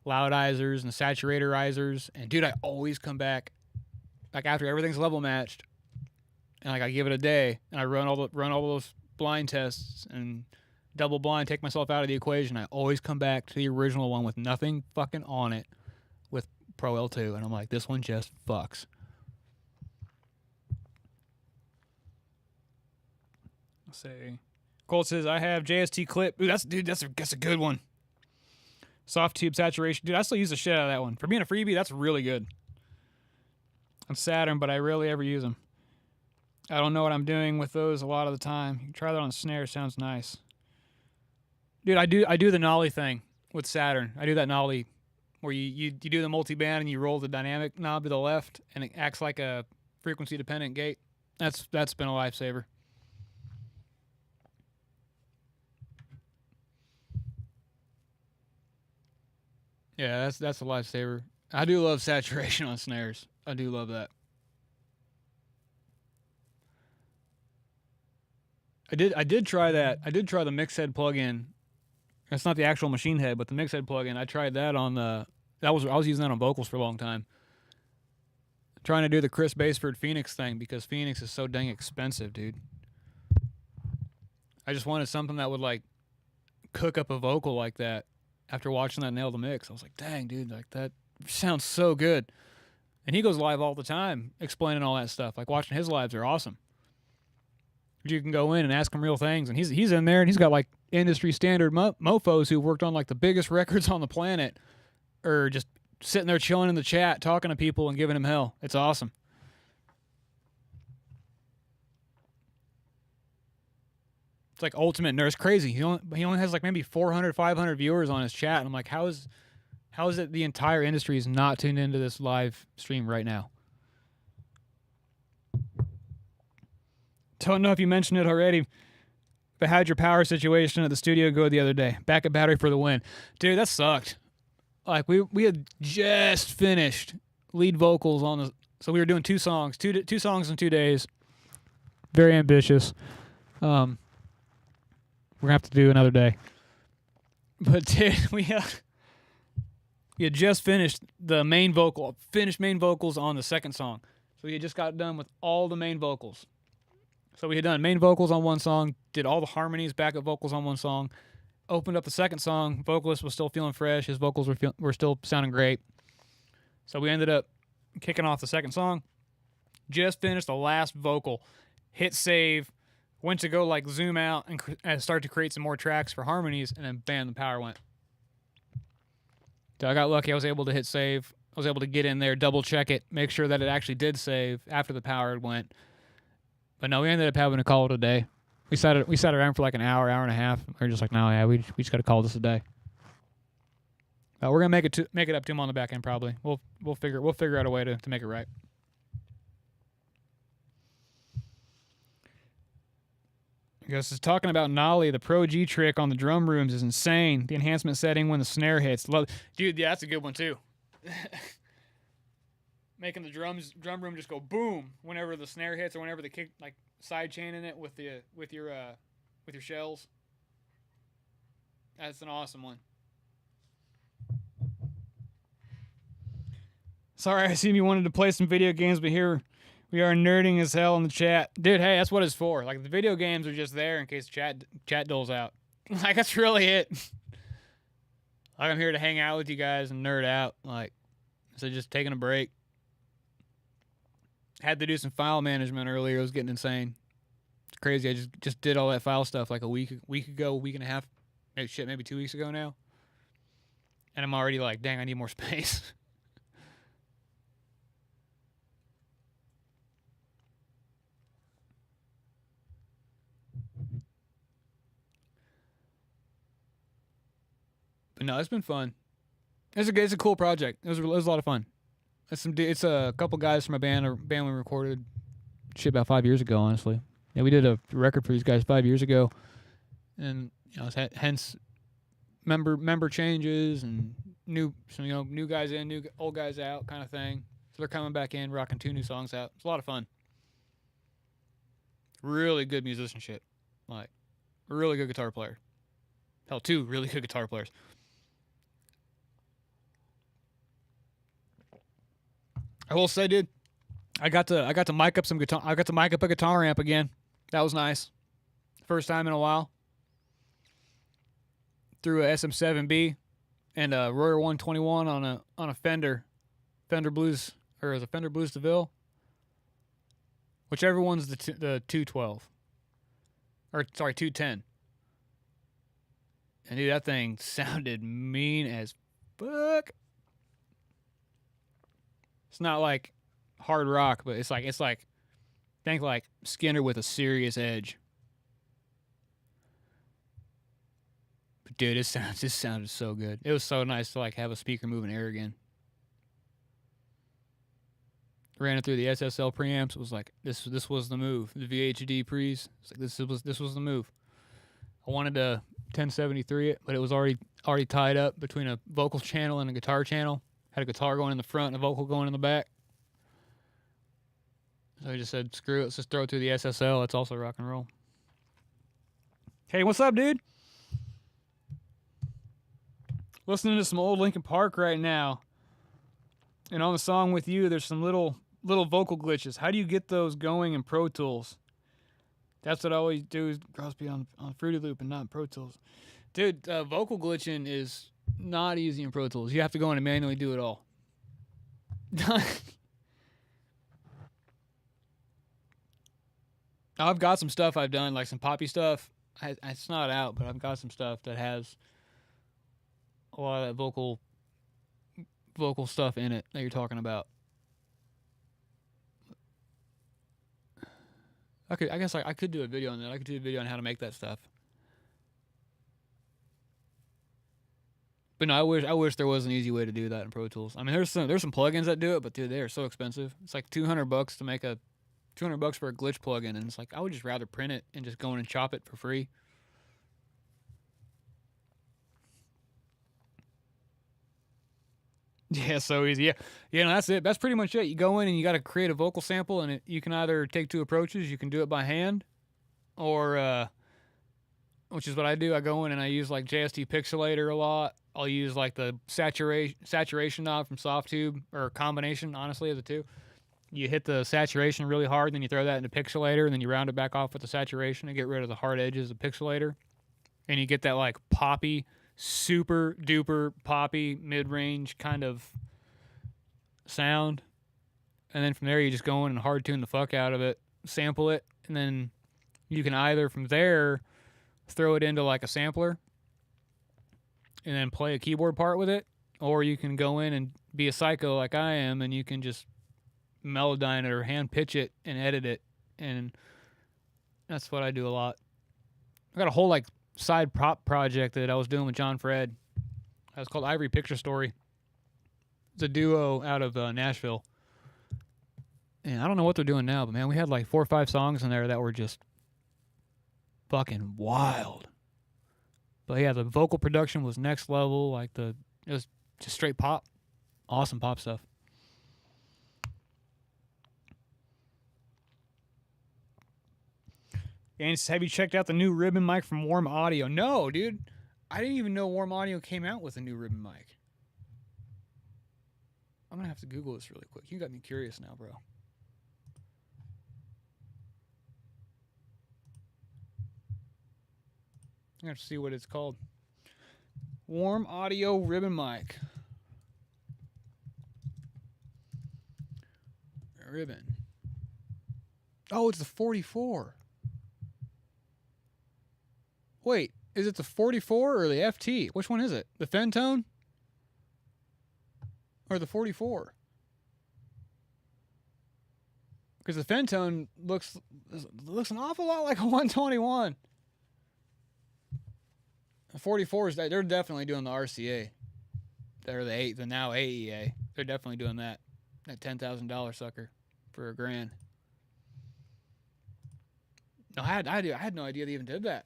loudizers and saturatorizers. And dude, I always come back like after everything's level matched, and like I give it a day and I run all those blind tests and double blind, take myself out of the equation. I always come back to the original one with nothing fucking on it with Pro L2, and I'm like, this one just fucks. Let's say Colt says I have JST clip. Ooh, that's a good one. Soft tube saturation. Dude, I still use the shit out of that one. For being a freebie, that's really good. On Saturn, but I rarely ever use them. I don't know what I'm doing with those a lot of the time. You can try that on Snare, sounds nice. Dude, I do the nollie thing with Saturn. I do that nollie where you do the multi-band and you roll the dynamic knob to the left and it acts like a frequency dependent gate. That's been a lifesaver. Yeah, that's a lifesaver. I do love saturation on snares. I do love that. I did try that. I did try the mix head plugin. It's not the actual machine head, but the mix head plugin. I tried that on I was using that on vocals for a long time. Trying to do the Chris Baseford Phoenix thing because Phoenix is so dang expensive, dude. I just wanted something that would like cook up a vocal like that. After watching that Nail the Mix, I was like, dang, dude, like that sounds so good. And he goes live all the time explaining all that stuff. Like watching his lives are awesome. You can go in and ask him real things, and he's in there and he's got like industry standard mofos who worked on like the biggest records on the planet, or just sitting there chilling in the chat, talking to people and giving him hell. It's awesome. It's like ultimate nerd. It's crazy. He only has like maybe 400, 500 viewers on his chat, and I'm like, how is it the entire industry is not tuned into this live stream right now? Don't know if you mentioned it already, but how'd your power situation at the studio go the other day? Backup battery for the win. Dude, that sucked. Like, we had just finished lead vocals on the... So we were doing two songs in 2 days. Very ambitious. We're going to have to do another day. But, dude, we had just finished main vocals on the second song. So we had just got done with all the main vocals. So we had done main vocals on one song, did all the harmonies, backup vocals on one song, opened up the second song, vocalist was still feeling fresh, his vocals were still sounding great. So we ended up kicking off the second song, just finished the last vocal, hit save, went to go like zoom out and start to create some more tracks for harmonies, and then bam, the power went. So I got lucky, I was able to hit save, I was able to get in there, double check it, make sure that it actually did save after the power went. But no, we ended up having to call it a day. We sat around for like an hour and a half. We were just like, no, yeah, we just got to call this a day. We're gonna make it up to him on the back end probably. We'll figure out a way to make it right. I guess it's talking about Nolly. The Pro G trick on the drum rooms is insane. The enhancement setting when the snare hits, dude. Yeah, that's a good one too. Making the drum room just go boom whenever the snare hits or whenever the kick, like side chaining it with your shells. That's an awesome one. Sorry, I assume you wanted to play some video games, but here we are nerding as hell in the chat. Dude, hey, that's what it's for. Like the video games are just there in case chat doles out. Like that's really it. Like I'm here to hang out with you guys and nerd out. Like, so just taking a break. Had to do some file management earlier. It was getting insane. crazy. I just did all that file stuff like a week ago, week and a half, maybe 2 weeks ago now. And I'm already like, dang, I need more space. But no, it's been fun. It's a cool project. It was a lot of fun. It's a couple guys from a band we recorded shit about 5 years ago. Honestly, yeah, we did a record for these guys 5 years ago, and hence member changes and new guys in, old guys out kind of thing. So they're coming back in, rocking 2 new songs out. It's a lot of fun. Really good musicianship, like really good guitar player. Hell, 2 really good guitar players. I will say, dude, I got to mic up some guitar. I got to mic up a guitar amp again. That was nice. First time in a while. Through a SM7B and a Royer 121 on a Fender Blues, or is it Fender Blues DeVille? Whichever one's the 212, or sorry, 210. And dude, that thing sounded mean as fuck. It's not like hard rock, but it's like think like Skinner with a serious edge. But dude, it sounded so good. It was so nice to like have a speaker moving air again. Ran it through the SSL preamps. It was like this was the move. The VHD pre's. It's like this was the move. I wanted to 1073 it, but it was already tied up between a vocal channel and a guitar channel. Had a guitar going in the front and a vocal going in the back. So I just said, screw it, let's just throw it through the SSL. It's also rock and roll. Hey, what's up, dude? Listening to some old Linkin Park right now. And on the song With You, there's some little vocal glitches. How do you get those going in Pro Tools? That's what I always do, is Crosby on Fruity Loop and not in Pro Tools. Dude, vocal glitching is not easy in Pro Tools. You have to go in and manually do it all. I've got some stuff I've done, like some poppy stuff. It's not out, but I've got some stuff that has a lot of that vocal stuff in it that you're talking about. I guess I could do a video on that. I could do a video on how to make that stuff. But no, I wish there was an easy way to do that in Pro Tools. I mean, there's some plugins that do it, but dude, they are so expensive. It's like $200 to make $200 for a glitch plugin, and it's like I would just rather print it and just go in and chop it for free. Yeah, so easy. Yeah, no, that's it. That's pretty much it. You go in and you got to create a vocal sample, and you can either take 2 approaches. You can do it by hand, or which is what I do. I go in and I use like JST Pixelator a lot. I'll use like the saturation knob from Softtube, or a combination, honestly, of the two. You hit the saturation really hard, then you throw that into Pixelator, and then you round it back off with the saturation and get rid of the hard edges of Pixelator. And you get that like poppy, super duper poppy, mid-range kind of sound. And then from there, you just go in and hard tune the fuck out of it, sample it, and then you can either from there throw it into like a sampler and then play a keyboard part with it, or you can go in and be a psycho like I am, and you can just melodyne it or hand pitch it and edit it, and that's what I do a lot. I got a whole like side prop project that I was doing with John Fred. It was called Ivory Picture Story. It's a duo out of Nashville, and I don't know what they're doing now, but man, we had like 4 or 5 songs in there that were just fucking wild. But yeah, the vocal production was next level. Like it was just straight pop, awesome pop stuff. And have you checked out the new ribbon mic from Warm Audio? No, dude. I didn't even know Warm Audio came out with a new ribbon mic. I'm going to have to Google this really quick. You got me curious now, bro. I'm going to see what it's called. Warm Audio ribbon mic. Ribbon. Oh, it's the 44. Wait, is it the 44 or the FT? Which one is it? The Fentone or the 44? Because the Fentone looks an awful lot like a 121. The 44s, they're definitely doing the RCA. They're the now AEA. They're definitely doing that $10,000 sucker for $1,000. No, I had no idea they even did that.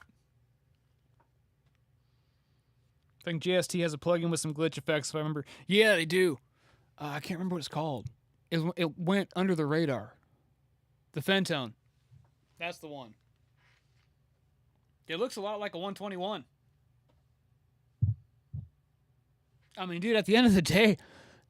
I think JST has a plugin with some glitch effects, if I remember. Yeah, they do. I can't remember what it's called. It went under the radar. The Fentone. That's the one. It looks a lot like a 121. I mean, dude, at the end of the day,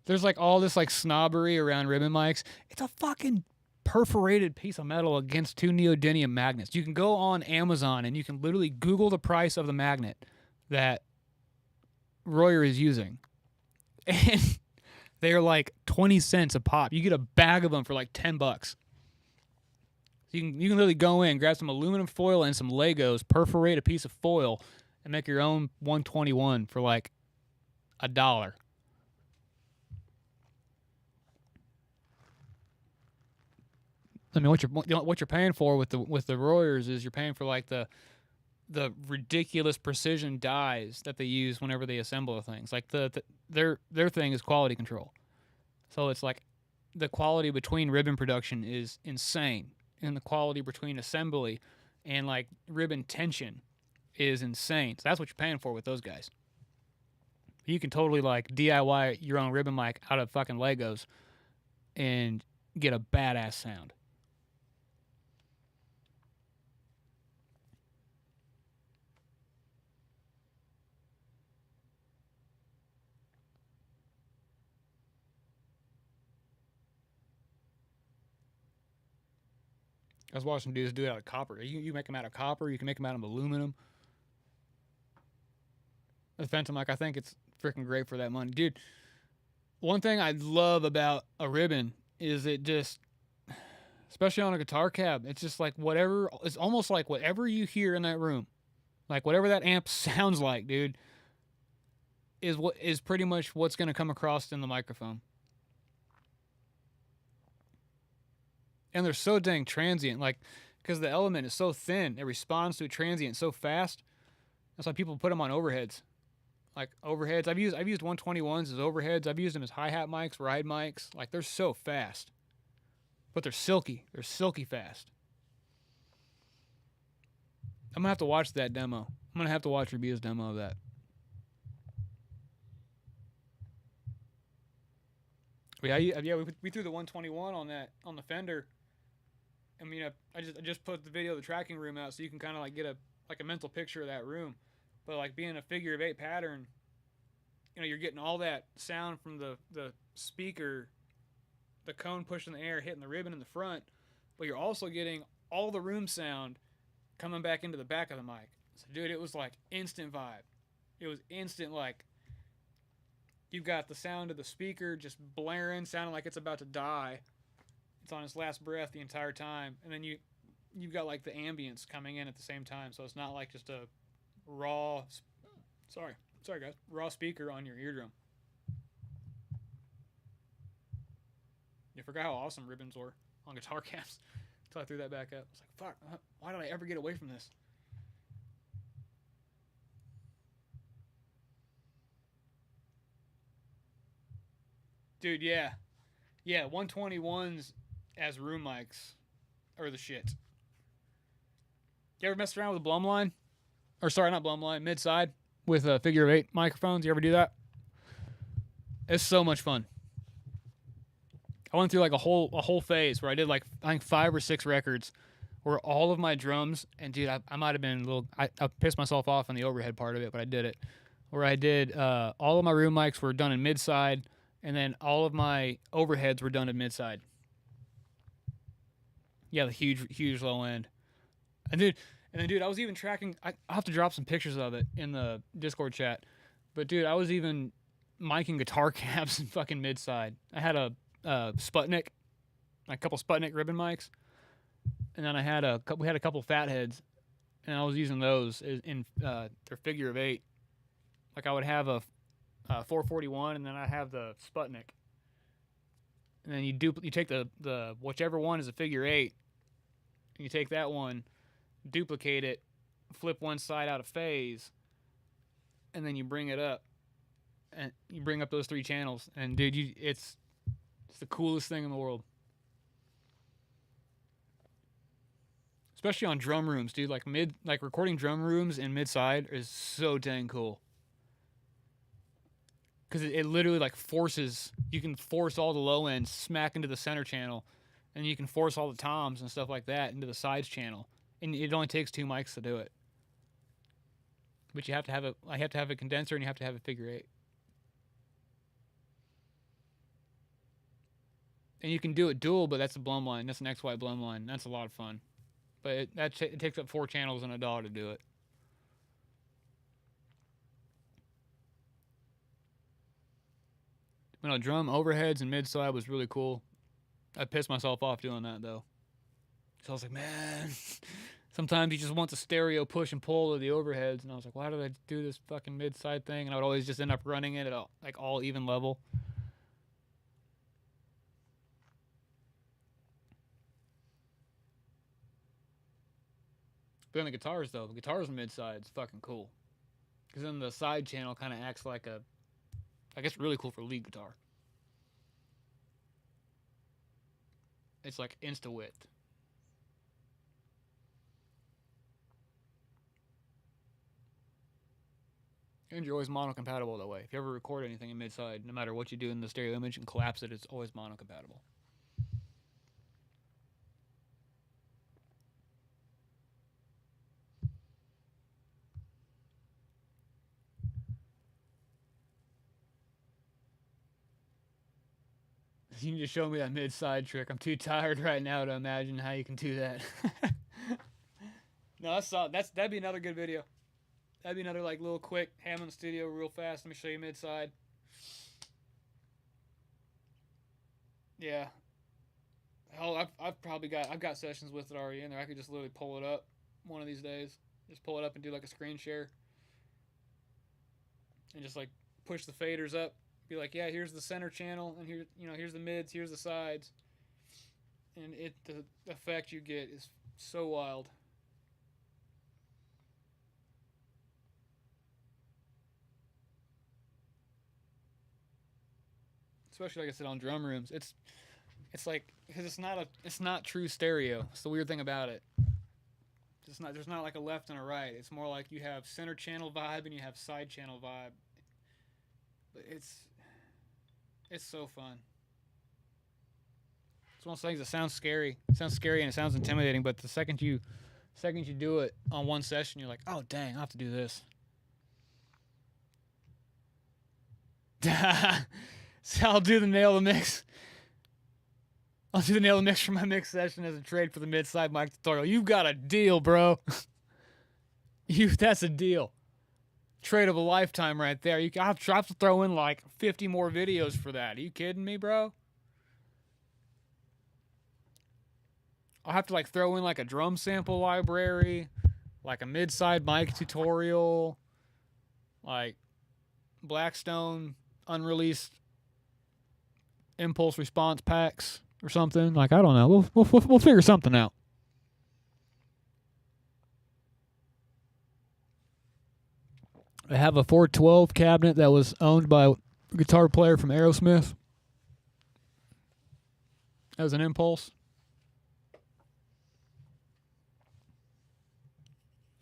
there's like all this like snobbery around ribbon mics. It's a fucking perforated piece of metal against 2 neodymium magnets. You can go on Amazon and you can literally Google the price of the magnet that Royer is using. And they're like 20 cents a pop. You get a bag of them for like $10. So you can literally go in, grab some aluminum foil and some Legos, perforate a piece of foil, and make your own 121 for like $1. I mean, what you're paying for with the Royers is you're paying for like the ridiculous precision dies that they use whenever they assemble things. Like their thing is quality control. So it's like the quality between ribbon production is insane, and the quality between assembly and like ribbon tension is insane. So that's what you're paying for with those guys. You can totally like DIY your own ribbon mic out of fucking Legos and get a badass sound. I was watching dudes do it out of copper. You make them out of copper. You can make them out of aluminum. The Phantom mic, I think it's freaking great for that money. Dude, one thing I love about a ribbon is it just, especially on a guitar cab, it's just like whatever, it's almost like whatever you hear in that room, like whatever that amp sounds like, dude, is pretty much what's going to come across in the microphone. And they're so dang transient, like, because the element is so thin, it responds to a transient so fast. That's why people put them on overheads. Like overheads, I've used 121s as overheads. I've used them as hi-hat mics, ride mics. Like they're so fast, but they're silky. They're silky fast. I'm gonna have to watch that demo. I'm gonna have to watch Rebu's demo of that. Yeah, we threw the 121 on the Fender. I mean, I just put the video of the tracking room out so you can kind of like get a mental picture of that room. But like being a figure of 8 pattern, you know, you're getting all that sound from the speaker, the cone pushing the air, hitting the ribbon in the front, but you're also getting all the room sound coming back into the back of the mic. So dude, it was like instant vibe. It was instant, like you've got the sound of the speaker just blaring, sounding like it's about to die. It's on its last breath the entire time, and then you've got like the ambience coming in at the same time, so it's not like just a raw, sorry guys, raw speaker on your eardrum. You forgot how awesome ribbons were on guitar cabs until I threw that back up. It's like, fuck, why did I ever get away from this? Dude, yeah, 121s as room mics are the shit. You ever messed around with a Blumline? Or sorry, not Blumline, mid-side with a figure of 8 microphones? You ever do that? It's so much fun. I went through like a whole phase where I did like I think 5 or 6 records where all of my drums, and dude, I might have been a little, I pissed myself off on the overhead part of it, but I did it. Where I did all of my room mics were done in mid-side, and then all of my overheads were done at mid-side. Yeah, the huge low end. And dude, I was even tracking, I'll have to drop some pictures of it in the Discord chat. But dude, I was even miking guitar cabs in fucking mid-side. I had a Sputnik, a couple Sputnik ribbon mics. And then we had a couple Fatheads. and I was using those in their figure of eight. Like I would have a 441, and then I have the Sputnik, and then you take the whichever one is a figure eight, and you take that one, duplicate it, flip one side out of phase, and then you bring it up, and you bring up those three channels, and dude, it's the coolest thing in the world. Especially on drum rooms, dude. Like recording drum rooms in mid side is so dang cool. Because it literally like forces, you can force all the low ends smack into the center channel, and you can force all the toms and stuff like that into the sides channel, and it only takes 2 mics to do it. But I have to have a condenser, and you have to have a figure eight. And you can do it dual, but that's a blum line. That's an XY blum line. That's a lot of fun. But it takes up 4 channels and $1 to do it. You know, drum overheads and mid side was really cool. I pissed myself off doing that though. So I was like, man, sometimes you just want the stereo push and pull of the overheads, and I was like, why did I do this fucking mid side thing? And I would always just end up running it at all even level. But then the guitars mid side is fucking cool, because then the side channel kind of acts like I guess really cool for lead guitar. It's like insta width. And you're always mono compatible that way. If you ever record anything in mid side, no matter what you do in the stereo image and collapse it, it's always mono compatible. You need to show me that mid side trick. I'm too tired right now to imagine how you can do that. No, that'd be another good video. That'd be another like little quick ham in the studio real fast. Let me show you mid side. Yeah. Hell, I've got sessions with it already in there. I could just literally pull it up one of these days. Just pull it up and do like a screen share. And just like push the faders up. Be like, yeah, here's the center channel, and here's the mids, here's the sides, and the effect you get is so wild. Especially like I said on drum rooms, it's like, because it's not true stereo. It's the weird thing about it. There's not like a left and a right. It's more like you have center channel vibe and you have side channel vibe. But it's so fun. It's one of those things that sounds scary. It sounds scary and it sounds intimidating, but the second you do it on one session, you're like, oh dang, I have to do this. So I'll do the nail the mix. I'll do the nail the mix for my mix session as a trade for the mid-side mic tutorial. You've got a deal, bro. That's a deal. Trade of a lifetime right there. I'll have to throw in like 50 more videos for that. Are you kidding me, bro? I'll have to like throw in like a drum sample library, like a mid-side mic tutorial, like Blackstone unreleased impulse response packs or something. Like, I don't know. We'll figure something out. I have a 412 cabinet that was owned by a guitar player from Aerosmith. As an impulse.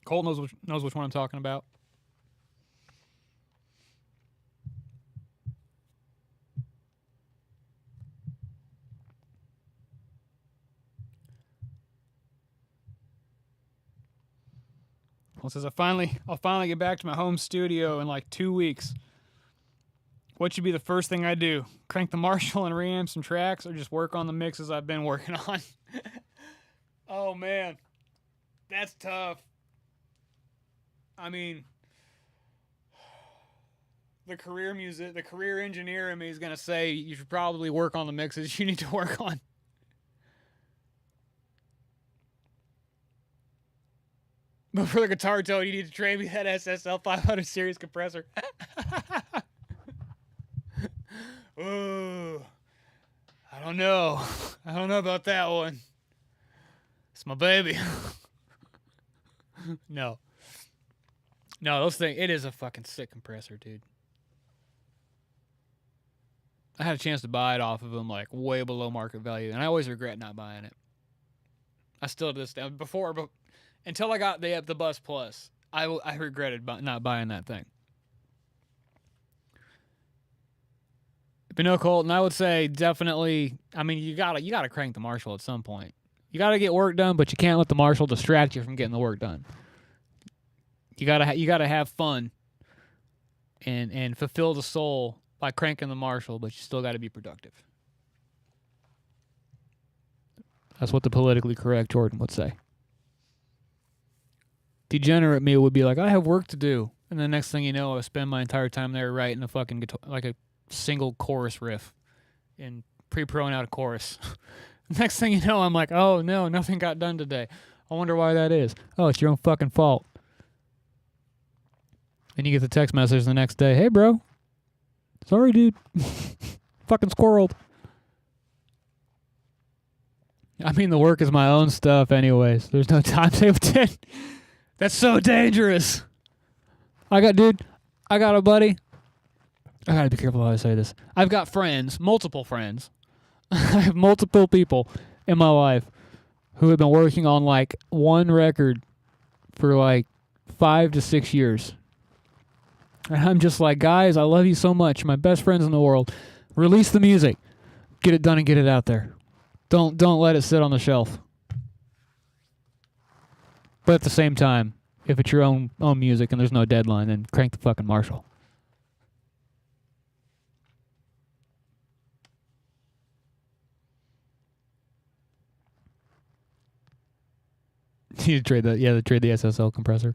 Colt knows which one I'm talking about. Well, says I'll finally get back to my home studio in like 2 weeks. What should be the first thing I do? Crank the Marshall and reamp some tracks, or just work on the mixes I've been working on? Oh man, that's tough. I mean, the career engineer in me is gonna say you should probably work on the mixes you need to work on. But for the guitar tone, you need to trade me that SSL 500 series compressor. Ooh. I don't know. I don't know about that one. It's my baby. No. No, those things, it is a fucking sick compressor, dude. I had a chance to buy it off of them, like, way below market value, and I always regret not buying it. I still to this day, until I got the Bus Plus, I regretted not buying that thing. But no, Colton, I would say definitely, I mean, you gotta crank the Marshall at some point. You gotta get work done, but you can't let the Marshall distract you from getting the work done. You gotta have fun and fulfill the soul by cranking the Marshall, but you still gotta be productive. That's what the politically correct Jordan would say. Degenerate me would be like, I have work to do, and the next thing you know, I spend my entire time there writing a fucking guitar, like a single chorus riff, and pre-proing out a chorus. Next thing you know, I'm like, oh no, nothing got done today. I wonder why that is. Oh, it's your own fucking fault. And you get the text message the next day, hey bro, sorry dude, fucking squirreled. I mean, the work is my own stuff anyways. There's no timetable. That's so dangerous. I got a buddy. I gotta be careful how I say this. I've got friends, multiple friends. I have multiple people in my life who have been working on like one record for like 5 to 6 years. And I'm just like, guys, I love you so much. You're my best friends in the world. Release the music. Get it done and get it out there. Don't let it sit on the shelf. But at the same time, if it's your own music and there's no deadline, then crank the fucking Marshall. You trade the SSL compressor.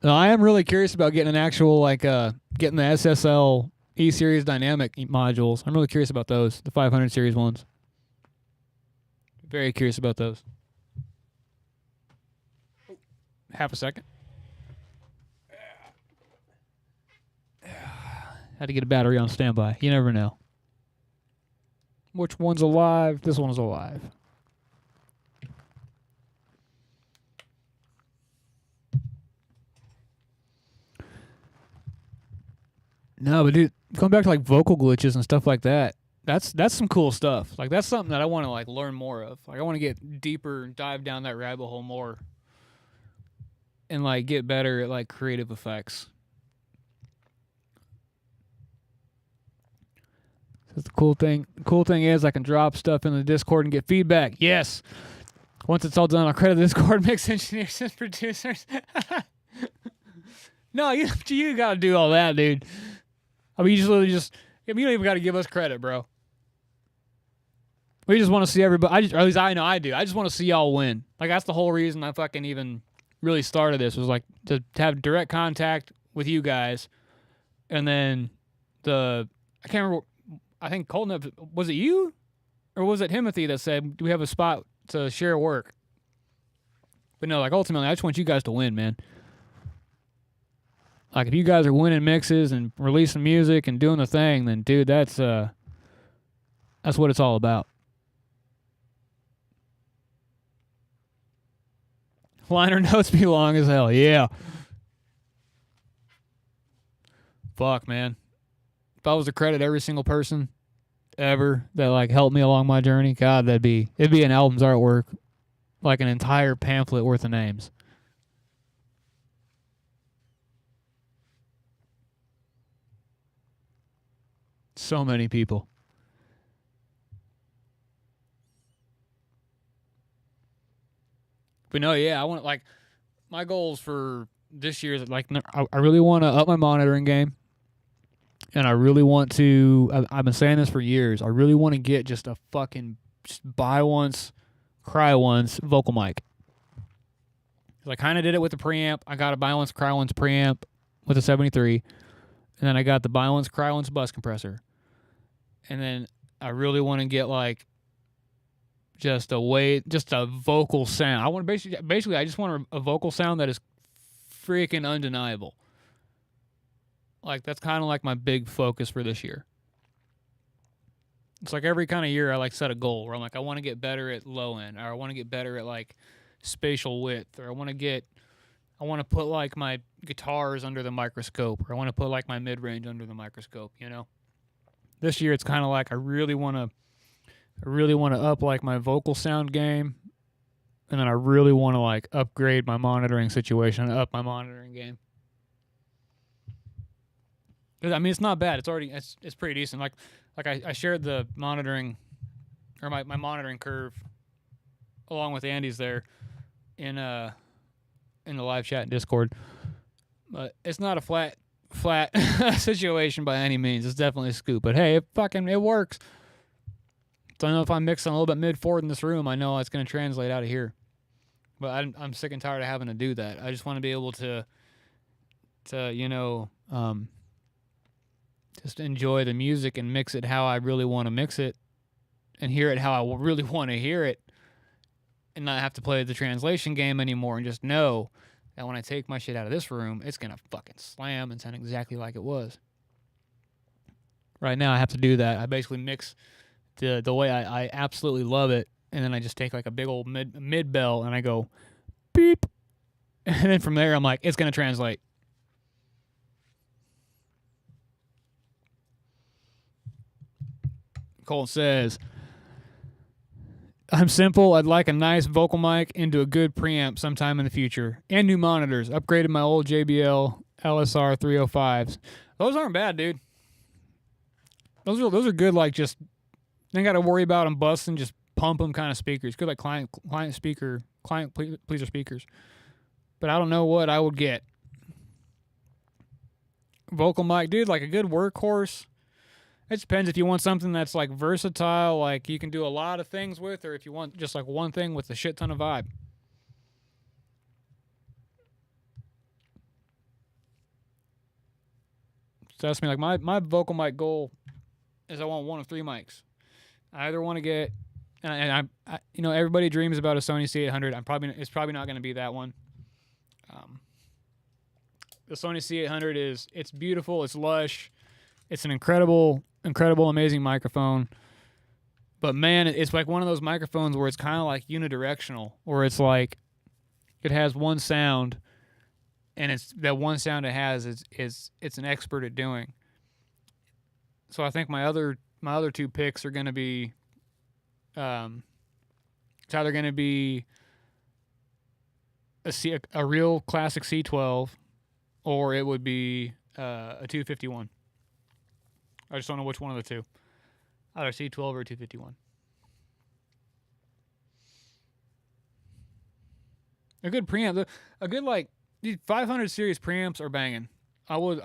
No, I am really curious about getting an actual getting the SSL E series dynamic modules. I'm really curious about those, the 500 series ones. Very curious about those. Half a second. Had to get a battery on standby. You never know. Which one's alive? This one's alive. No, but dude, going back to like vocal glitches and stuff like that, that's some cool stuff. Like that's something that I want to like learn more of. Like I want to get deeper and dive down that rabbit hole more, and like get better at like creative effects. That's the cool thing. The cool thing is I can drop stuff in the Discord and get feedback. Yes. Once it's all done, I'll credit the Discord mix engineers and producers. No, you gotta do all that, dude. I mean, you don't even got to give us credit, bro. We just want to see everybody, or at least I know I do. I just want to see y'all win. Like, that's the whole reason I fucking even really started this, was like to have direct contact with you guys. And then I can't remember, I think Colton, was it you? Or was it Timothy that said, do we have a spot to share work? But no, like, ultimately, I just want you guys to win, man. Like, if you guys are winning mixes and releasing music and doing the thing, then, dude, that's what it's all about. Liner notes be long as hell, yeah. Fuck, man. If I was to credit every single person ever that, like, helped me along my journey, God, it'd be an album's artwork, like an entire pamphlet worth of names. So many people. But no, yeah, I want, like, my goals for this year is, like, I really want to up my monitoring game. And I really want to, I've been saying this for years, I really want to get just a fucking buy once, cry once vocal mic. I kind of did it with the preamp. I got a buy once, cry once preamp with a 73. And then I got the buy once, cry once bus compressor. And then I really want to get, like, just a vocal sound. I want basically I just want a vocal sound that is freaking undeniable. Like that's kind of like my big focus for this year. It's like every kind of year I like set a goal where I'm like I want to get better at low end, or I want to get better at like spatial width, or I want to put like my guitars under the microscope, or I want to put like my mid range under the microscope. You know, this year it's kind of like I really want to up like my vocal sound game, and then I really want to like upgrade my monitoring situation, up my monitoring game. I mean, it's not bad. It's pretty decent. Like I shared the monitoring, or my monitoring curve, along with Andy's there, in the live chat in Discord. But it's not a flat situation by any means. It's definitely a scoop. But hey, it works. So I know if I'm mixing a little bit mid forward in this room, I know it's going to translate out of here. But I'm sick and tired of having to do that. I just want to be able to just enjoy the music and mix it how I really want to mix it, and hear it how I really want to hear it, and not have to play the translation game anymore, and just know that when I take my shit out of this room, it's going to fucking slam and sound exactly like it was. Right now I have to do that. I basically mix the way I absolutely love it, and then I just take like a big old mid bell and I go beep, and then from there I'm like, it's going to translate. Cole says, I'm simple. I'd like a nice vocal mic into a good preamp sometime in the future. And new monitors. Upgraded my old JBL LSR 305s. Those aren't bad, dude. Those are good, like just, ain't got to worry about them busting, just pump them kind of speakers. Good like client pleaser speakers. But I don't know what I would get. Vocal mic, dude, like a good workhorse. It depends if you want something that's like versatile, like you can do a lot of things with, or if you want just like one thing with a shit ton of vibe. So that's me. Like my vocal mic goal is I want one of three mics. I either want to get, and I everybody dreams about a Sony C800. It's probably not going to be that one. The Sony C800 it's beautiful, it's lush, it's an incredible, amazing microphone. But man, it's like one of those microphones where it's kind of like unidirectional, where it's like it has one sound, and it's that one sound it has is it's an expert at doing. So I think my other two picks are going to be, it's either going to be a real classic C12, or it would be a 251. I just don't know which one of the two. Either C12 or 251. A good preamp, a good like 500 series preamps are banging. I would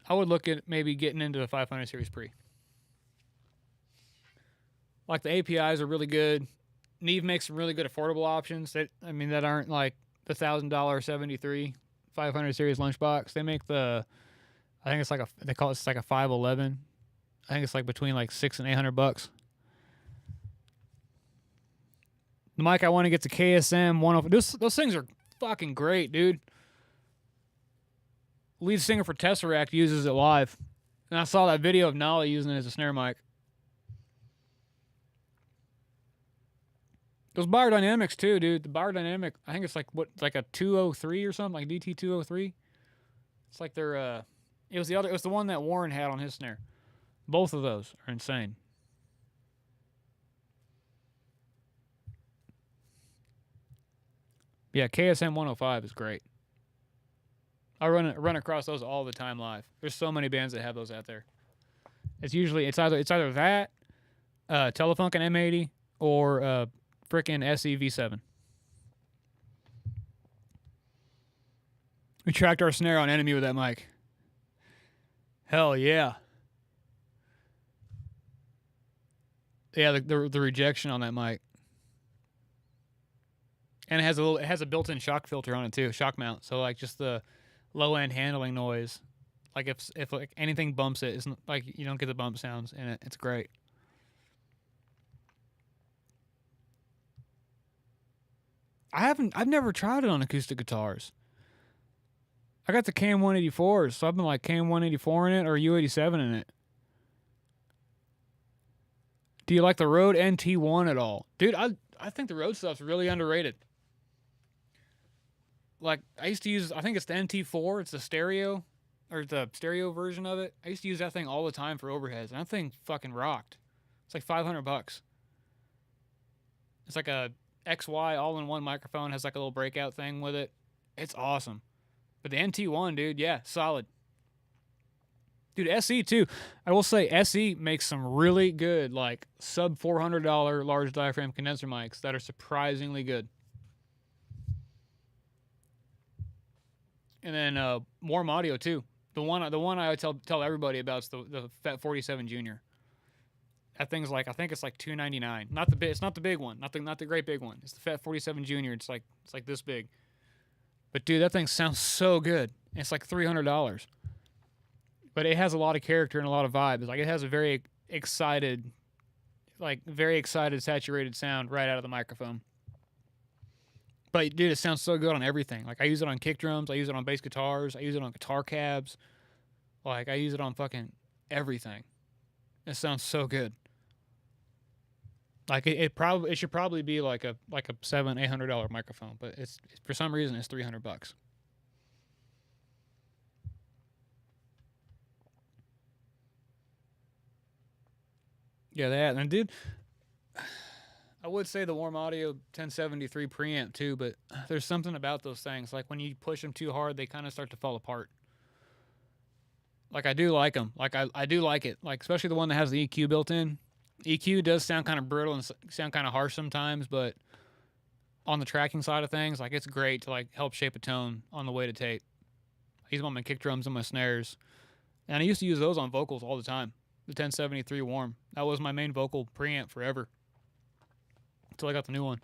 look at maybe getting into the 500 series pre. Like the APIs are really good. Neve makes some really good affordable options that aren't like the $1,000 73 500 series lunchbox. They make I think it's like they call it like a 511. I think it's like between like $600 and $800. The mic I want to get to KSM 105. Those things are fucking great, dude. Lead singer for Tesseract uses it live, and I saw that video of Nolly using it as a snare mic. Those Biodynamics too, dude. The Biodynamic, I think it's like a 203 or something, like DT 203. It's like their it was the one that Warren had on his snare. Both of those are insane. Yeah, KSM 105 is great. I run across those all the time live. There's so many bands that have those out there. It's either that, Telefunken M80, or frickin' SE V7. We tracked our snare on Enemy with that mic. Hell yeah. Yeah, the rejection on that mic. And it has a built-in shock filter on it too, shock mount. So like just the low-end handling noise, like if like anything bumps it, it's like you don't get the bump sounds in it. It's great. I've never tried it on acoustic guitars. I got the Cam 184s, so I've been like Cam 184 in it or U87 in it. Do you like the Rode NT1 at all? Dude, I think the Rode stuff's really underrated. Like, I used to use, I think it's the NT4, it's the stereo, or the stereo version of it. I used to use that thing all the time for overheads, and that thing fucking rocked. It's like $500. It's like a XY all-in-one microphone, has like a little breakout thing with it. It's awesome. But the NT1, dude, yeah, solid. Dude, SE too. I will say SE makes some really good, like sub $400 large diaphragm condenser mics that are surprisingly good. And then Warm Audio too. The one I tell everybody about is the Fet 47 Junior. That thing's like, I think it's like $299. It's not the big one, not the great big one. It's the Fet 47 Junior. It's like this big. But dude, that thing sounds so good. It's like $300. But it has a lot of character and a lot of vibes. Like, it has a very excited, saturated sound right out of the microphone. But dude, it sounds so good on everything. Like, I use it on kick drums, I use it on bass guitars, I use it on guitar cabs. Like, I use it on fucking everything. It sounds so good. Like, it should probably be like a $700-800 microphone, but it's for some reason it's $300. Yeah, that. And dude, I would say the Warm Audio 1073 preamp too, but there's something about those things. Like, when you push them too hard, they kind of start to fall apart. Like, I do like them. Like, I do like it. Like, especially the one that has the EQ built in. EQ does sound kind of brittle and sound kind of harsh sometimes, but on the tracking side of things, like, it's great to like help shape a tone on the way to tape. I use them on my kick drums and my snares, and I used to use those on vocals all the time. The 1073 Warm. That was my main vocal preamp forever, until I got the new one.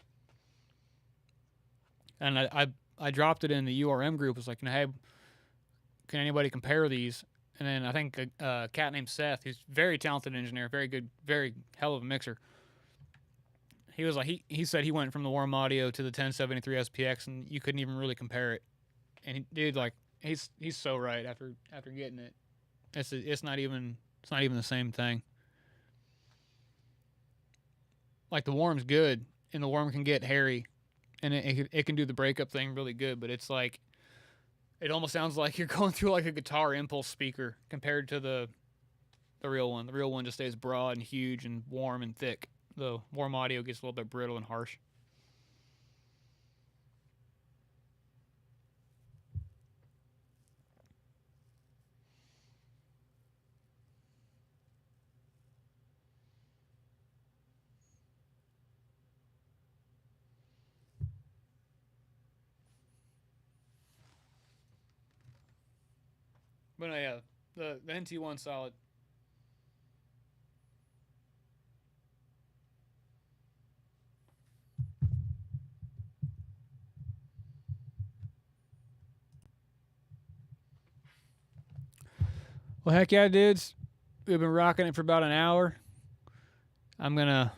And I dropped it in the URM group. It was like, hey, can anybody compare these? And then I think a cat named Seth, who's a very talented engineer, very good, very hell of a mixer. He was like, he said he went from the Warm Audio to the 1073 SPX, and you couldn't even really compare it. And dude, like, he's so right after getting it. It's not even the same thing. Like, the Warm's good, and the Warm can get hairy, and it can do the breakup thing really good, but it's like, it almost sounds like you're going through like a guitar impulse speaker compared to the real one. The real one just stays broad and huge and warm and thick. The Warm Audio gets a little bit brittle and harsh. But no, yeah, the NT1's solid. Well, heck yeah, dudes. We've been rocking it for about an hour. I'm gonna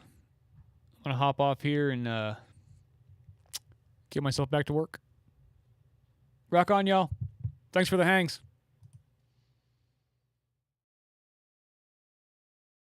hop off here and get myself back to work. Rock on, y'all. Thanks for the hangs.